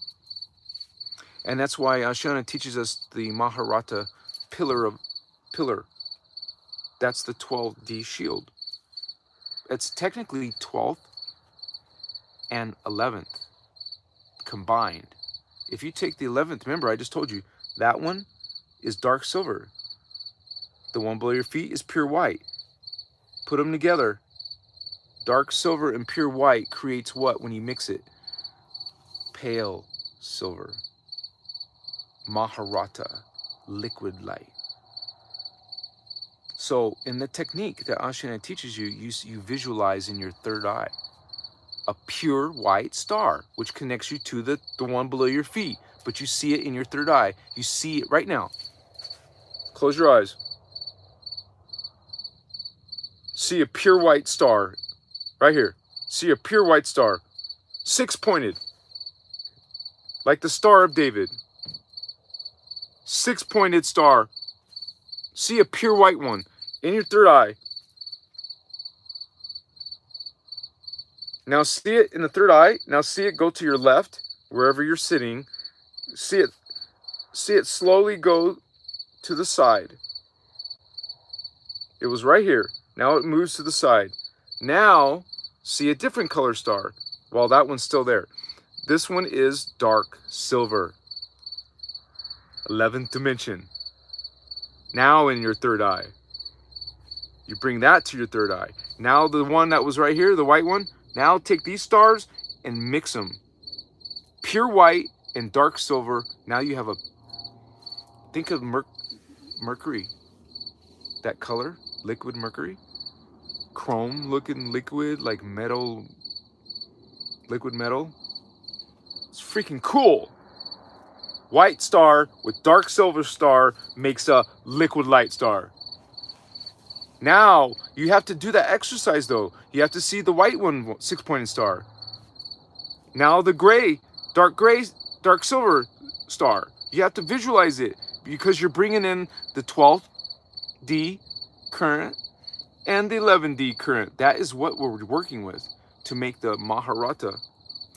And that's why Ashiana teaches us the Maharata pillar. That's the 12D shield. It's technically 12th and 11th combined. If you take the 11th, remember I just told you, that one is dark silver. The one below your feet is pure white. Put them together. Dark silver and pure white creates what when you mix it? Pale silver. Maharata, liquid light. So in the technique that Ashiana teaches you, you visualize in your third eye a pure white star, which connects you to the one below your feet. But you see it in your third eye. You see it right now. Close your eyes. See a pure white star right here. See a pure white star. 6-pointed. Like the Star of David. 6-pointed star. See a pure white one in your third eye. Now see it in the third eye. Now see it go to your left, wherever you're sitting. See it slowly go to the side. It was right here. Now it moves to the side. Now see a different color star. While that one's still there. This one is dark silver. 11th dimension. Now in your third eye. You bring that to your third eye. Now the one that was right here, the white one, now take these stars and mix them. Pure white and dark silver. Now you have think of mercury. That color, liquid mercury. Chrome looking liquid, like metal, liquid metal. It's freaking cool. White star with dark silver star makes a liquid light star. Now, you have to do that exercise though. You have to see the white one, 6-pointed star. Now the gray, dark silver star. You have to visualize it because you're bringing in the 12th D current and the 11D current. That is what we're working with to make the Maharata,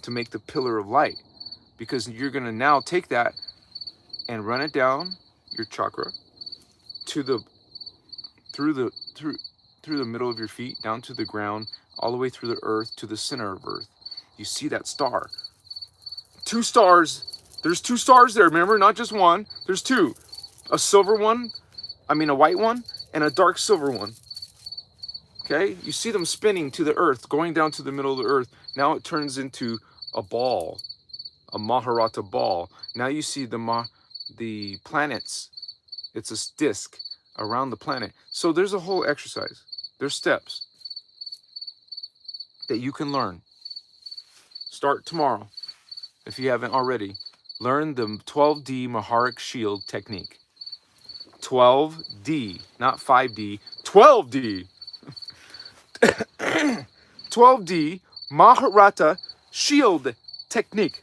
to make the pillar of light. Because you're going to now take that and run it down your chakra to through the middle of your feet, down to the ground, all the way through the earth to the center of earth. You see that star. 2 stars. There's 2 stars there, remember? Not just one. There's 2. A silver one, a white one, and a dark silver one. Okay? You see them spinning to the earth, going down to the middle of the earth. Now it turns into a ball. A Maharata ball. Now you see the planets. It's a disc around the planet. So there's a whole exercise. There's steps that you can learn. Start tomorrow, if you haven't already. Learn the 12D Maharic Shield technique. 12D, not 5D, 12D. 12D Maharata Shield technique.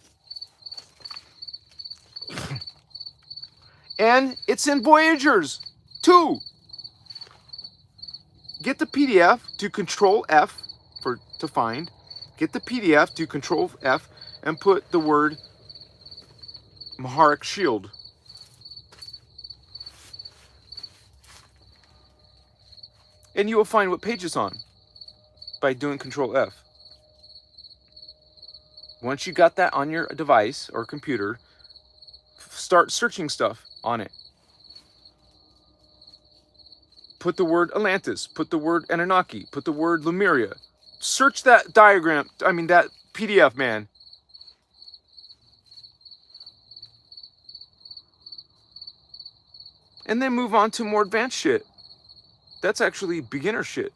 And it's in Voyagers 2. Get the PDF, do Control F to find. Get the PDF, do Control F, and put the word Maharic Shield. And you will find what page it's on by doing Control F. Once you got that on your device or computer, start searching stuff on it. Put the word Atlantis, put the word Anunnaki, put the word Lemuria. Search that diagram, that PDF, man. And then move on to more advanced shit. That's actually beginner shit.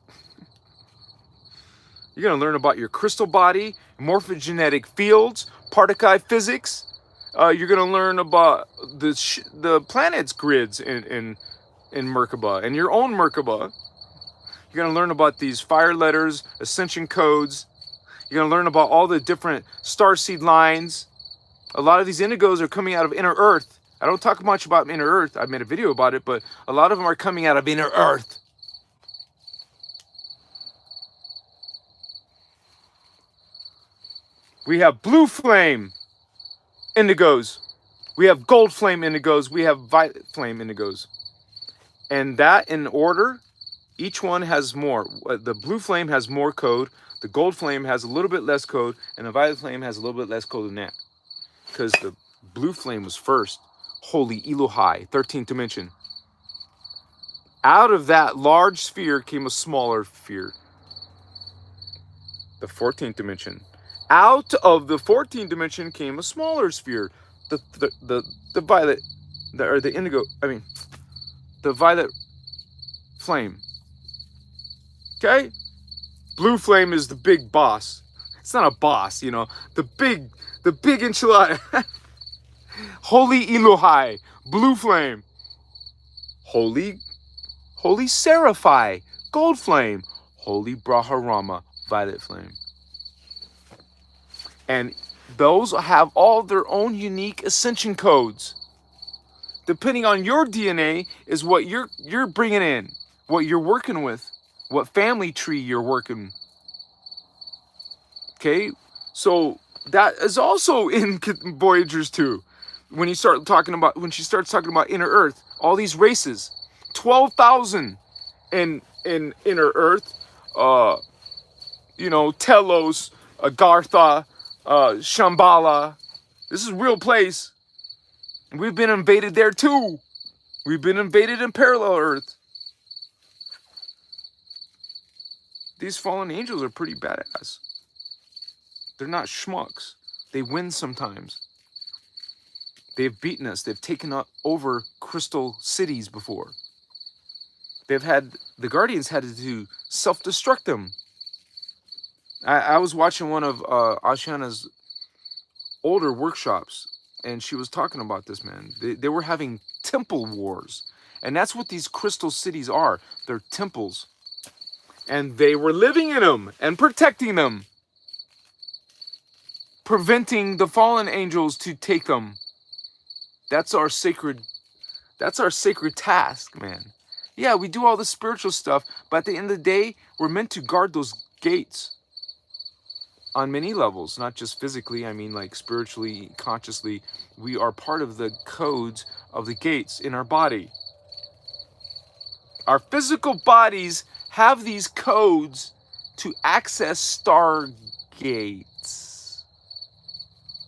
You're going to learn about your crystal body, morphogenetic fields, particle physics. You're going to learn about the planet's grids in Merkaba and your own Merkaba. You're going to learn about these fire letters, ascension codes. You're going to learn about all the different starseed lines. A lot of these indigos are coming out of inner earth. I don't talk much about inner earth. I made a video about it, but a lot of them are coming out of inner earth. We have blue flame indigos. We have gold flame indigos. We have violet flame indigos. And that in order, each one has more. The blue flame has more code. The gold flame has a little bit less code. And the violet flame has a little bit less code than that. Because the blue flame was first. Holy Elohai, 13th dimension. Out of that large sphere came a smaller sphere. The 14th dimension. Out of the 14th dimension came a smaller sphere. The violet, the indigo, the violet flame. Okay? Blue flame is the big boss. It's not a boss, the big enchilada. Holy Elohai, blue flame. Holy Seraphai, gold flame. Holy Braharama, violet flame. And those have all their own unique ascension codes. Depending on your DNA is what you're bringing in, what you're working with, what family tree you're working. Okay, so that is also in Voyagers 2. When she starts talking about inner Earth, all these races, 12,000 in inner Earth, Telos, Agartha, Shambhala. This is a real place. We've been invaded there too. We've been invaded in parallel Earth. These fallen angels are pretty badass. They're not schmucks. They win sometimes. They've beaten us. They've taken over crystal cities before. The Guardians had to self-destruct them. I was watching one of Ashana's older workshops, and she was talking about this, man. They were having temple wars. And that's what these crystal cities are. They're temples. And they were living in them and protecting them. Preventing the fallen angels to take them. That's our sacred task, man. Yeah, we do all the spiritual stuff, but at the end of the day, we're meant to guard those gates. On many levels, not just physically, like spiritually, consciously, we are part of the codes of the gates in our body. Our physical bodies have these codes to access stargates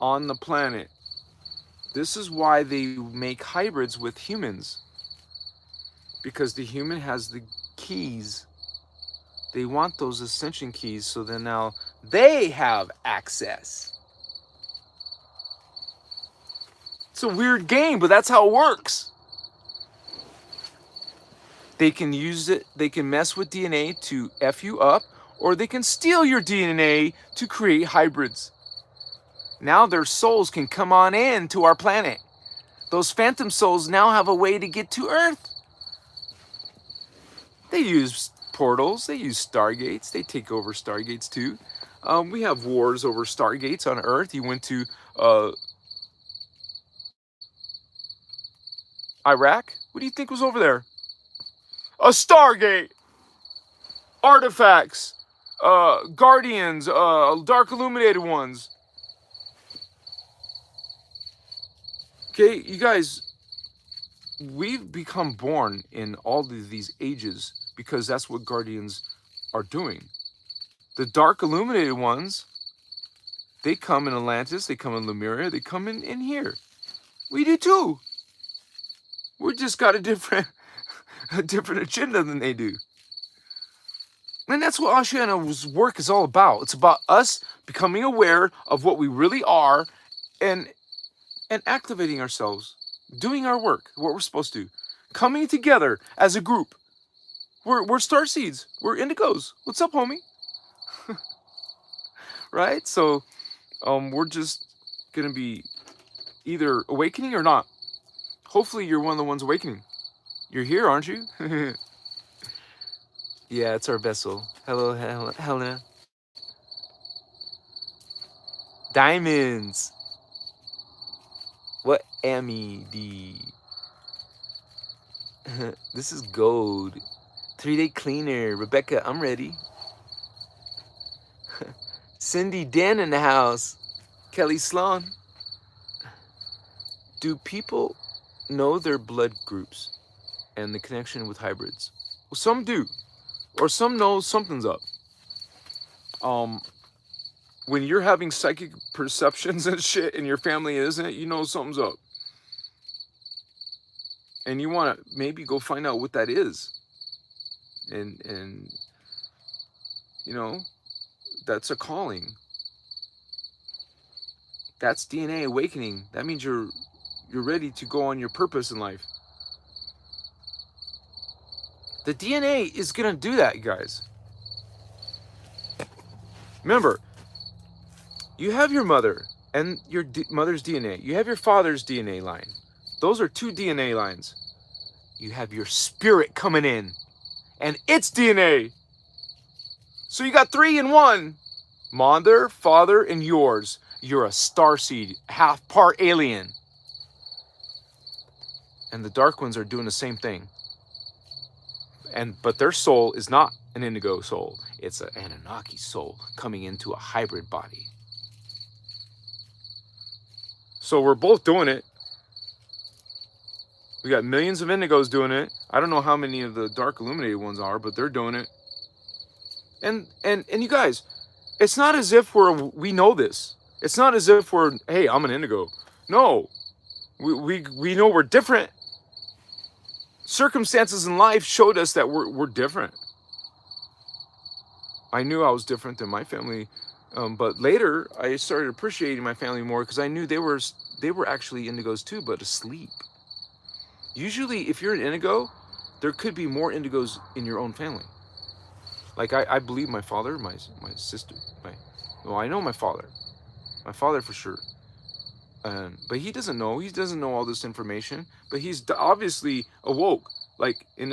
on the planet. This is why they make hybrids with humans. Because the human has the keys. They want those ascension keys, so then now they have access. It's a weird game, but that's how it works. They can use it, they can mess with DNA to F you up, or they can steal your DNA to create hybrids. Now their souls can come on in to our planet. Those phantom souls now have a way to get to Earth. They use portals, they use Stargates, they take over Stargates too. We have wars over Stargates on Earth. You went to Iraq? What do you think was over there? A Stargate! Artifacts! Guardians, dark illuminated ones. Okay, you guys, we've become born in all of these ages because that's what guardians are doing. The dark illuminated ones, they come in Atlantis, they come in Lemuria, they come in here. We do too. We just got a different agenda than they do. And that's what Ashiana's work is all about. It's about us becoming aware of what we really are and activating ourselves, doing our work, what we're supposed to, coming together as a group. We're star seeds. We're indigos. What's up, homie? Right? So we're just gonna be either awakening or not. Hopefully you're one of the ones awakening. You're here, aren't you? Yeah, it's our vessel. Hello, Helena. Diamonds. What MED? This is gold. 3-day cleaner. Rebecca, I'm ready. Cindy Dan in the house. Kelly Sloan. Do people know their blood groups and the connection with hybrids? Well, some do. Or some know something's up. When you're having psychic perceptions and shit and your family isn't, you know something's up. And you want to maybe go find out what that is. And you know, that's a calling. That's DNA awakening. That means you're ready to go on your purpose in life. The DNA is going to do that, you guys. Remember, you have your mother and your mother's DNA. You have your father's DNA line. Those are 2 DNA lines. You have your spirit coming in and its DNA. So you got 3 in 1. Mother, father, and yours. You're a starseed, half part alien. And the dark ones are doing the same thing. But their soul is not an indigo soul. It's an Anunnaki soul coming into a hybrid body. So we're both doing it. We got millions of indigos doing it. I don't know how many of the dark illuminated ones are, but they're doing it. And you guys, it's not as if we know this. It's not as if we're, hey, I'm an indigo. No, we know we're different. Circumstances in life showed us that we're different. I knew I was different than my family, but later I started appreciating my family more because I knew they were actually indigos too, but asleep. Usually, if you're an indigo, there could be more indigos in your own family. Like I believe my father, my sister, I know my father for sure. But he doesn't know. He doesn't know all this information. But he's obviously awoke, like on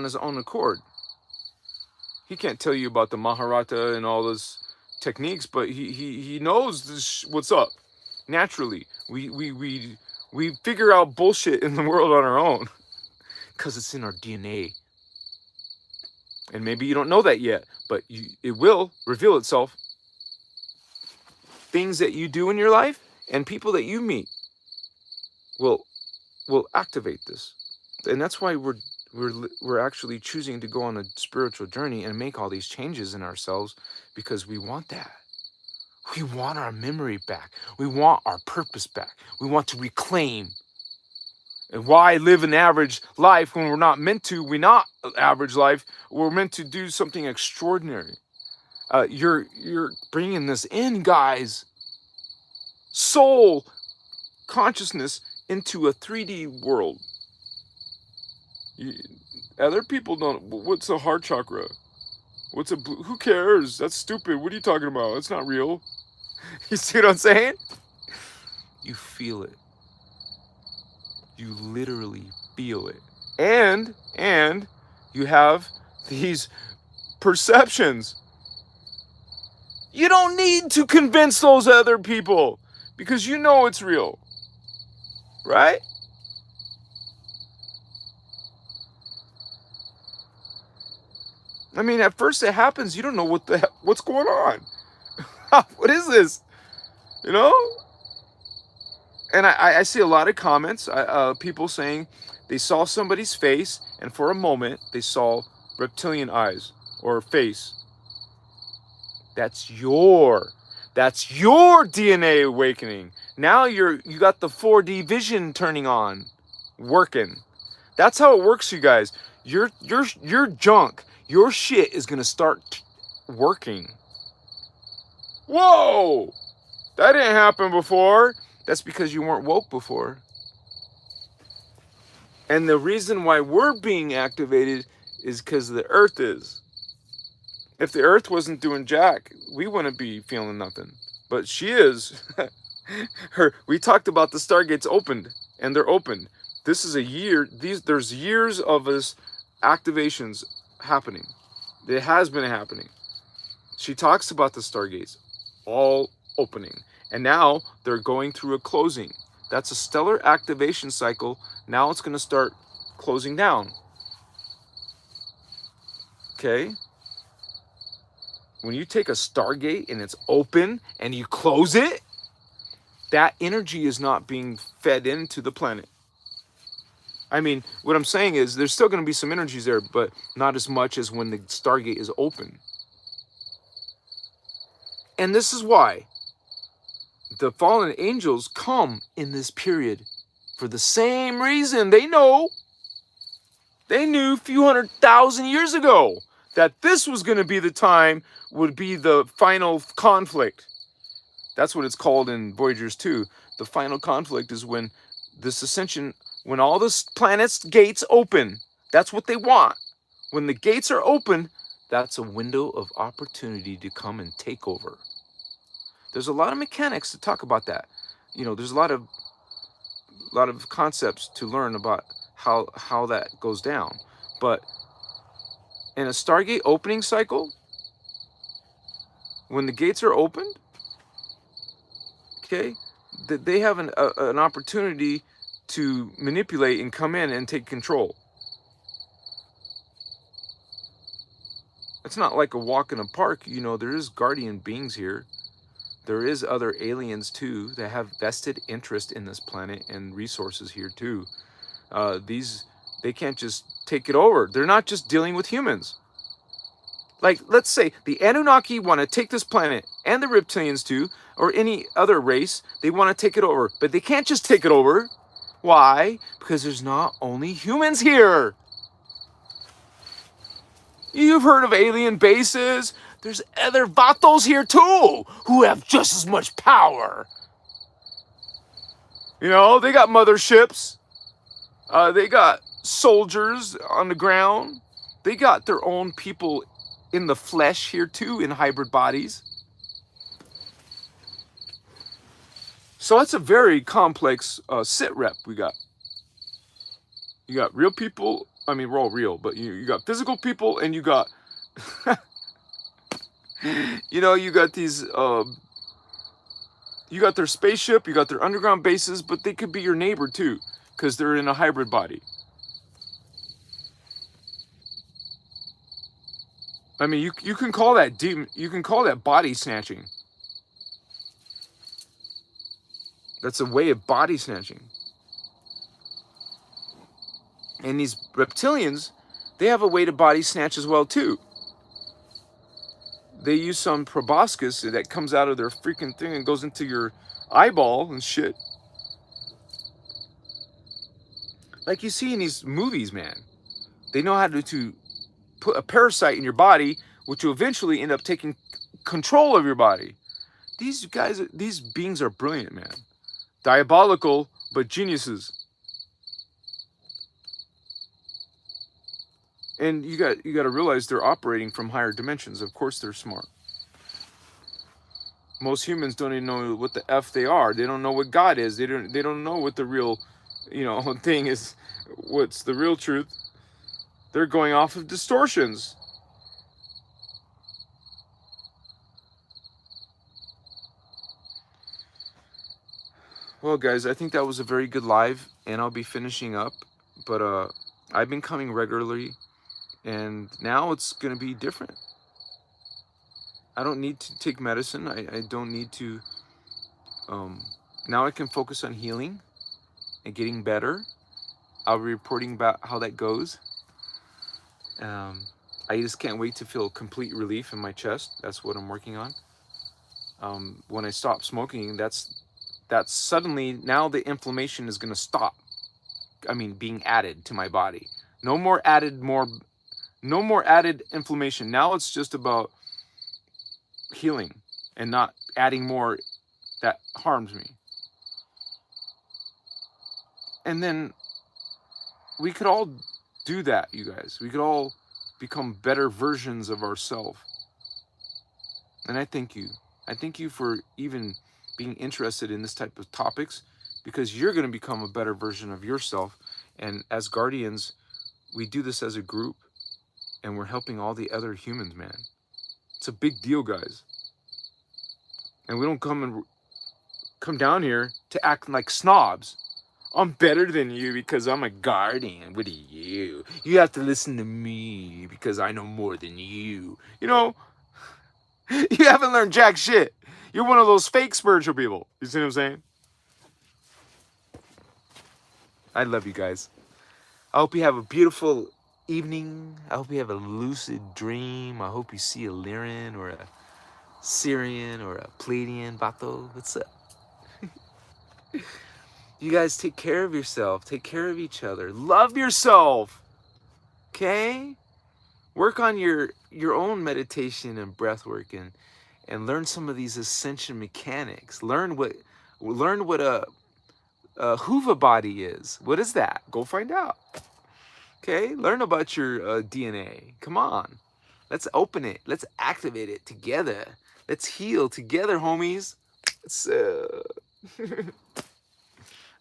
his own accord. He can't tell you about the Maharata and all those techniques, but he knows what's up. Naturally, we figure out bullshit in the world on our own, because it's in our DNA. And maybe you don't know that yet, but it will reveal itself. Things that you do in your life and people that you meet will activate this. And that's why we're actually choosing to go on a spiritual journey and make all these changes in ourselves, because we want that. We want our memory back. We want our purpose back. We want to reclaim. And why live an average life when we're not meant to? We're not an average life. We're meant to do something extraordinary. You're bringing this in, guys. Soul consciousness into a 3D world. Other people don't. What's a heart chakra? What's a blue? Who cares? That's stupid. What are you talking about? It's not real. You see what I'm saying? You feel it. You literally feel it. And you have these perceptions. You don't need to convince those other people because you know it's real. Right? I mean, at first it happens, you don't know what's going on. What is this? You know? And I see a lot of comments, people saying they saw somebody's face, and for a moment they saw reptilian eyes or face. That's your DNA awakening. Now you got the 4D vision turning on, working. That's how it works, you guys. Your junk, your shit is gonna start working. Whoa! That didn't happen before. That's because you weren't woke before. And the reason why we're being activated is because the earth is. If the earth wasn't doing jack, we wouldn't be feeling nothing. But she is. We talked about the Stargates opened, and they're opened. This is a year, there's years of this activations happening. It has been happening. She talks about the Stargates all opening. And now they're going through a closing. That's a stellar activation cycle. Now it's going to start closing down. Okay? When you take a Stargate and it's open and you close it, that energy is not being fed into the planet. I mean, what I'm saying is there's still going to be some energies there, but not as much as when the Stargate is open. And this is why the fallen angels come in this period for the same reason. They knew a few 100,000 years ago that this was going to be the time, would be the final conflict. That's what it's called in Voyagers 2. The final conflict is when this ascension, when all the planets' gates open. That's what they want. When the gates are open, that's a window of opportunity to come and take over. There's a lot of mechanics to talk about that. You know, there's a lot of concepts to learn about how that goes down. But in a Stargate opening cycle, when the gates are opened, okay, they have an opportunity to manipulate and come in and take control. It's not like a walk in a park. You know, there is guardian beings here. There is other aliens too that have vested interest in this planet and resources here too. They can't just take it over. They're not just dealing with humans. Like, let's say the Anunnaki want to take this planet, and the reptilians too, or any other race, they want to take it over. But they can't just take it over. Why? Because there's not only humans here. You've heard of alien bases. There's other vatos here too, who have just as much power. You know, they got motherships. They got soldiers on the ground. They got their own people in the flesh here too, in hybrid bodies. So that's a very complex sit rep we got. You got real people. I mean, we're all real, but you got physical people, and you got, you know, you got these, you got their spaceship, you got their underground bases, but they could be your neighbor too, because they're in a hybrid body. I mean, you can call that demon, you can call that body snatching. That's a way of body snatching. And these reptilians, they have a way to body snatch as well too. They use some proboscis that comes out of their freaking thing and goes into your eyeball and shit. Like you see in these movies, man. They know how to put a parasite in your body, which will eventually end up taking control of your body. These guys, these beings are brilliant, man. Diabolical, but geniuses. And you got to realize they're operating from higher dimensions. Of course they're smart. Most humans don't even know what the F they are. They don't know what God is. They don't know what the real, thing is. What's the real truth? They're going off of distortions. Well, guys, I think that was a very good live, and I'll be finishing up. But I've been coming regularly, and now it's gonna be different. I don't need to take medicine. I don't need to. Now I can focus on healing and getting better. I'll be reporting about how that goes. I just can't wait to feel complete relief in my chest. That's what I'm working on. When I stop smoking, that's suddenly now the inflammation is gonna stop. I mean, being added to my body. No more added inflammation. Now it's just about healing and not adding more that harms me. And then we could all do that, you guys. We could all become better versions of ourselves. And I thank you. I thank you for even being interested in this type of topics, because you're going to become a better version of yourself. And as guardians, we do this as a group, and we're helping all the other humans, man. It's a big deal, guys. And we don't come down here to act like snobs. I'm better than you because I'm a guardian. What are you? You have to listen to me because I know more than you. You haven't learned jack shit. You're one of those fake spiritual people. You see what I'm saying? I love you guys. I hope you have a beautiful evening. I hope you have a lucid dream. I hope you see a Lyran or a Syrian or a Pleiadian. Bato, what's up? You guys take care of yourself. Take care of each other. Love yourself. Okay? Work on your own meditation and breath work, and learn some of these ascension mechanics. Learn what a Huva body is. What is that? Go find out. Okay? Learn about your DNA. Come on. Let's open it. Let's activate it together. Let's heal together, homies.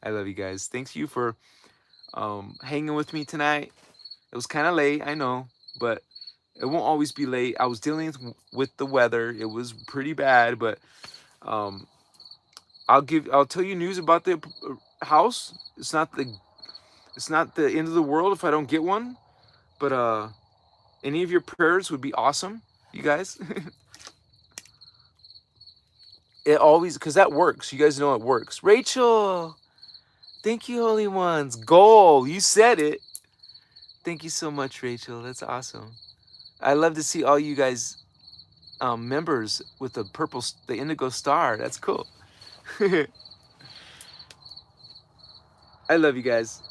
I love you guys. Thanks you for hanging with me tonight. It was kind of late, I know, but it won't always be late. I was dealing with the weather. It was pretty bad, but I'll tell you news about the house. It's not the end of the world if I don't get one, but any of your prayers would be awesome, you guys. It always, because that works. You guys know it works. Rachel, thank you, Holy Ones. Goal, you said it. Thank you so much, Rachel. That's awesome. I love to see all you guys members with the indigo star. That's cool. I love you guys.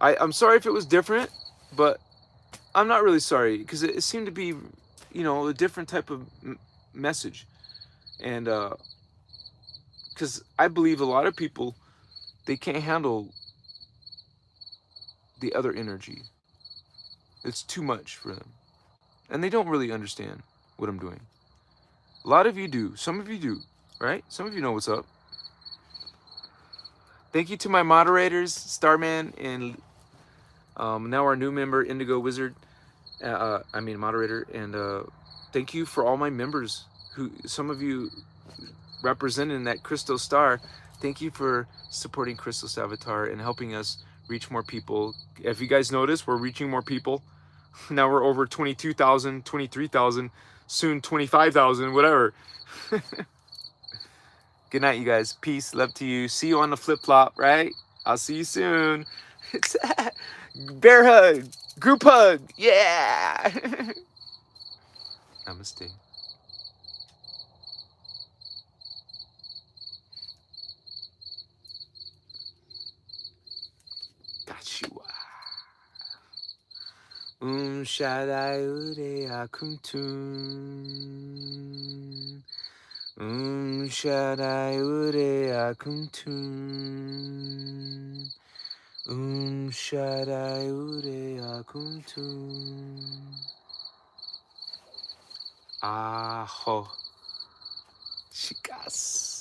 I'm sorry if it was different, but I'm not really sorry, because it seemed to be, a different type of message. And because I believe a lot of people, they can't handle the other energy. It's too much for them. And they don't really understand what I'm doing. A lot of you do. Some of you do, right? Some of you know what's up. Thank you to my moderators, Starman, and now our new member, Indigo Wizard. Moderator. And thank you for all my members, some of you representing that Krystos star. Thank you for supporting Krystos Avatar and helping us reach more people. If you guys notice, we're reaching more people. Now we're over 22,000, 23,000, soon 25,000, whatever. Good night, you guys. Peace, love to you. See you on the flip-flop, right? I'll see you soon. Bear hug, group hug, yeah. Namaste. Got you. Shaddai Ude Akuntun. Shaddai Ude Akuntun. Shaddai Ude Akuntun. Aho. Chicas.